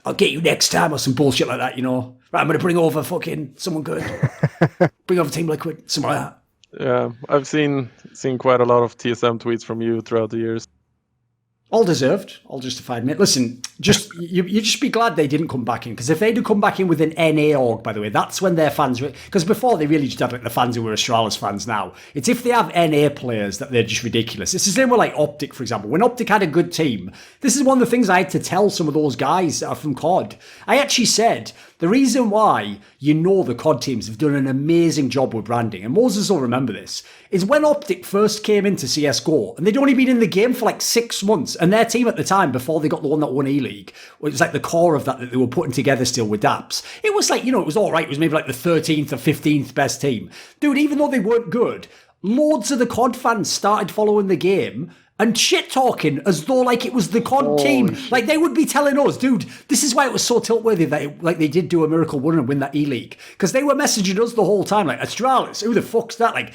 I'll get you next time or some bullshit like that, you know. Right, I'm going to bring over fucking someone good. Bring over Team Liquid, something like that. Yeah, I've seen quite a lot of TSM tweets from you throughout the years. All deserved, all justified, mate. Listen, you just be glad they didn't come back in, because if they'd have come back in with an NA org, by the way, that's when their fans were... Because before, they really just had like the fans who were Astralis fans now. It's if they have NA players that they're just ridiculous. It's the same with like Optic, for example. When Optic had a good team, this is one of the things I had to tell some of those guys that are from COD. I actually said, the reason why you know the COD teams have done an amazing job with branding, and Moses will remember this, is when Optic first came into CSGO, and they'd only been in the game for like 6 months, and their team at the time, before they got the one that won E-League, it was like the core of that they were putting together still with DAPS. It was like, you know, it was all right. It was maybe like the 13th or 15th best team. Dude, even though they weren't good, loads of the COD fans started following the game and shit-talking as though like it was the COD team. Shit. Like, they would be telling us, dude, this is why it was so tilt-worthy that they did do a miracle run and win that E-League. Because they were messaging us the whole time, like, Astralis, who the fuck's that? Like,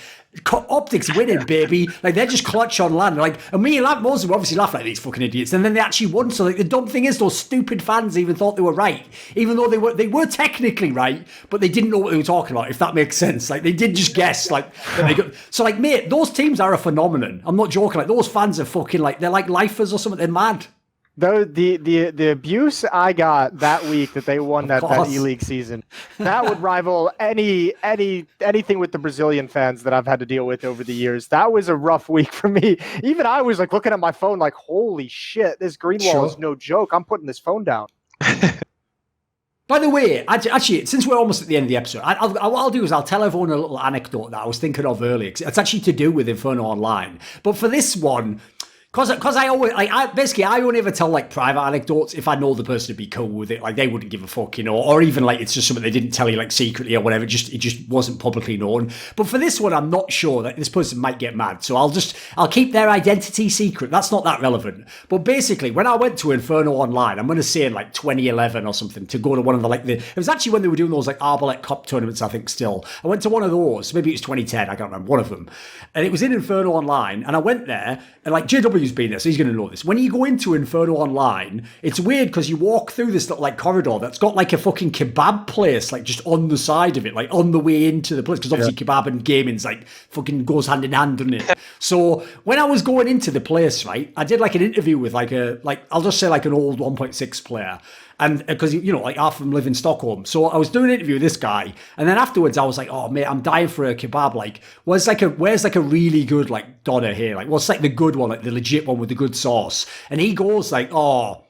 Optics winning, baby. Like, they're just clutch on land. Like, and me and Moses were obviously laughing at these fucking idiots, and then they actually won. So, like, the dumb thing is, those stupid fans even thought they were right, even though they were technically right, but they didn't know what they were talking about. If that makes sense, like, they did just guess. Like, that they got, so, like, mate, those teams are a phenomenon. I'm not joking. Like, those fans are fucking like they're like lifers or something. They're mad. Though the abuse I got that week that they won that E-League season, that would rival anything with the Brazilian fans that I've had to deal with over the years. That was a rough week for me. Even I was like looking at my phone like, holy shit, this green wall is no joke. I'm putting this phone down. By the way, actually, since we're almost at the end of the episode, what I'll do is I'll tell everyone a little anecdote that I was thinking of earlier. It's actually to do with Inferno Online. But for this one, Because I always, like, I only ever tell, like, private anecdotes if I know the person would be cool with it. Like, they wouldn't give a fuck, you know, or even, like, it's just something they didn't tell you, like, secretly or whatever. It just wasn't publicly known. But for this one, I'm not sure that this person might get mad. So I'll keep their identity secret. That's not that relevant. But basically, when I went to Inferno Online, I'm going to say in, like, 2011 or something, to go to one of the, like, it was actually when they were doing those, like, Arbalete Cup tournaments, I think, still. I went to one of those. Maybe it was 2010. I can't remember. One of them. And it was in Inferno Online. And I went there, and, like, JW's been there, so he's going to know this. When you go into Inferno Online, it's weird because you walk through this little, like, corridor that's got, like, a fucking kebab place, like, just on the side of it, like, on the way into the place, because obviously kebab and gaming's, like, fucking goes hand in hand, doesn't it? So when I was going into the place, right, I did, like, an interview with, like, I'll just say, like, an old 1.6 player. And because, you know, like, half of them live in Stockholm. So I was doing an interview with this guy. And then afterwards, I was like, oh, mate, I'm dying for a kebab. Like, where's like a really good, like, doner here? Like, what's, like, the good one, like, the legit one with the good sauce? And he goes, like, oh,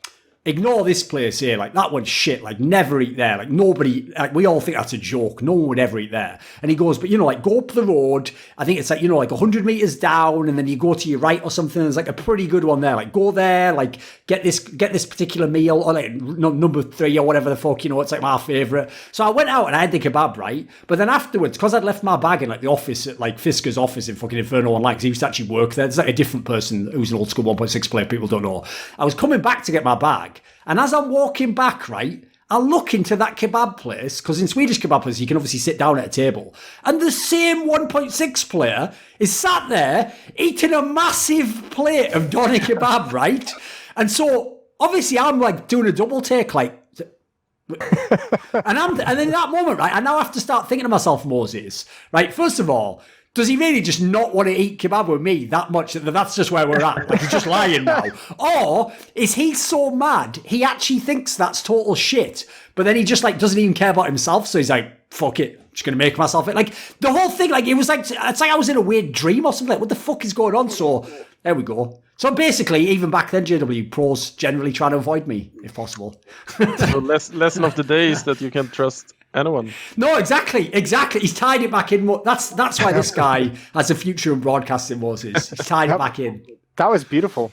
ignore this place here. Like, that one's shit. Like, never eat there. Like, nobody, like, we all think that's a joke. No one would ever eat there. And he goes, but, you know, like, go up the road. I think it's, like, you know, like 100 meters down, and then you go to your right or something. There's, like, a pretty good one there. Like, go there, like, get this particular meal, or, like, number 3 or whatever the fuck, you know, it's, like, my favorite. So I went out and I had the kebab, right? But then afterwards, because I'd left my bag in, like, the office at, like, Fisker's office in fucking Inferno Online, because he used to actually work there. There's, like, a different person who's an old school 1.6 player, people don't know. I was coming back to get my bag. And as I'm walking back, right, I look into that kebab place, because in Swedish kebab places, you can obviously sit down at a table. And the same 1.6 player is sat there eating a massive plate of doner kebab, right? And so, obviously, I'm, like, doing a double take, like, and then in that moment, right, I now have to start thinking to myself, Moses, right, first of all, does he really just not want to eat kebab with me that much that that's just where we're at? Like, he's just lying now. Or is he so mad he actually thinks that's total shit, but then he just, like, doesn't even care about himself, so he's like, fuck it, I'm just going to make myself it. Like, the whole thing, like, it was like, it's like I was in a weird dream or something. Like, what the fuck is going on? So, there we go. So basically, even back then, JW, pros generally try to avoid me, if possible. So lesson of the day is that you can't trust anyone. No, exactly. He's tied it back in. That's why this guy has a future in broadcasting, Moses. He's tied it back in. That was beautiful.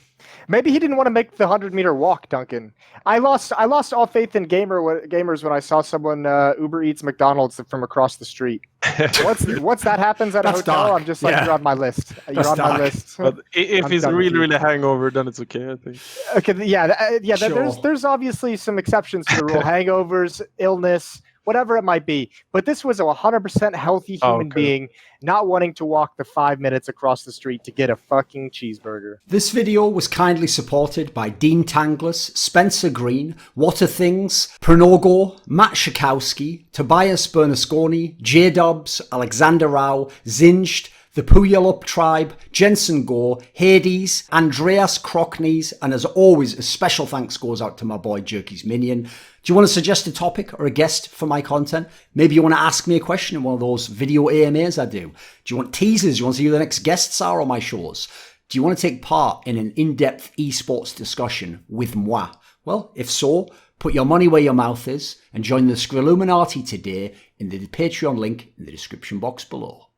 Maybe he didn't want to make the 100-meter walk, Duncan. I lost all faith in gamers when I saw someone Uber Eats McDonald's from across the street. Once that happens at a hotel, dark. I'm just like, You're on my list. You're on my list. But if he's really hangover, then it's okay, I think. Okay, yeah. Sure. There's obviously some exceptions to the rule: hangovers, illness, whatever it might be. But this was a 100% healthy human being not wanting to walk the 5 minutes across the street to get a fucking cheeseburger. This video was kindly supported by Dean Tanglis, Spencer Green, Whattathings, Pranogo, Matt Shakowski, Tobias Bernasconi, JDubs, Alexander Rao, Xinged, the Puyallup Tribe, Jensen Goh, Hades, Andreas Kroknes, and as always, a special thanks goes out to my boy Jerky's Minion. Do you want to suggest a topic or a guest for my content? Maybe you want to ask me a question in one of those video AMAs I do. Do you want teasers? Do you want to see who the next guests are on my shows? Do you want to take part in an in-depth esports discussion with moi? Well, if so, put your money where your mouth is and join the Scrilluminati today in the Patreon link in the description box below.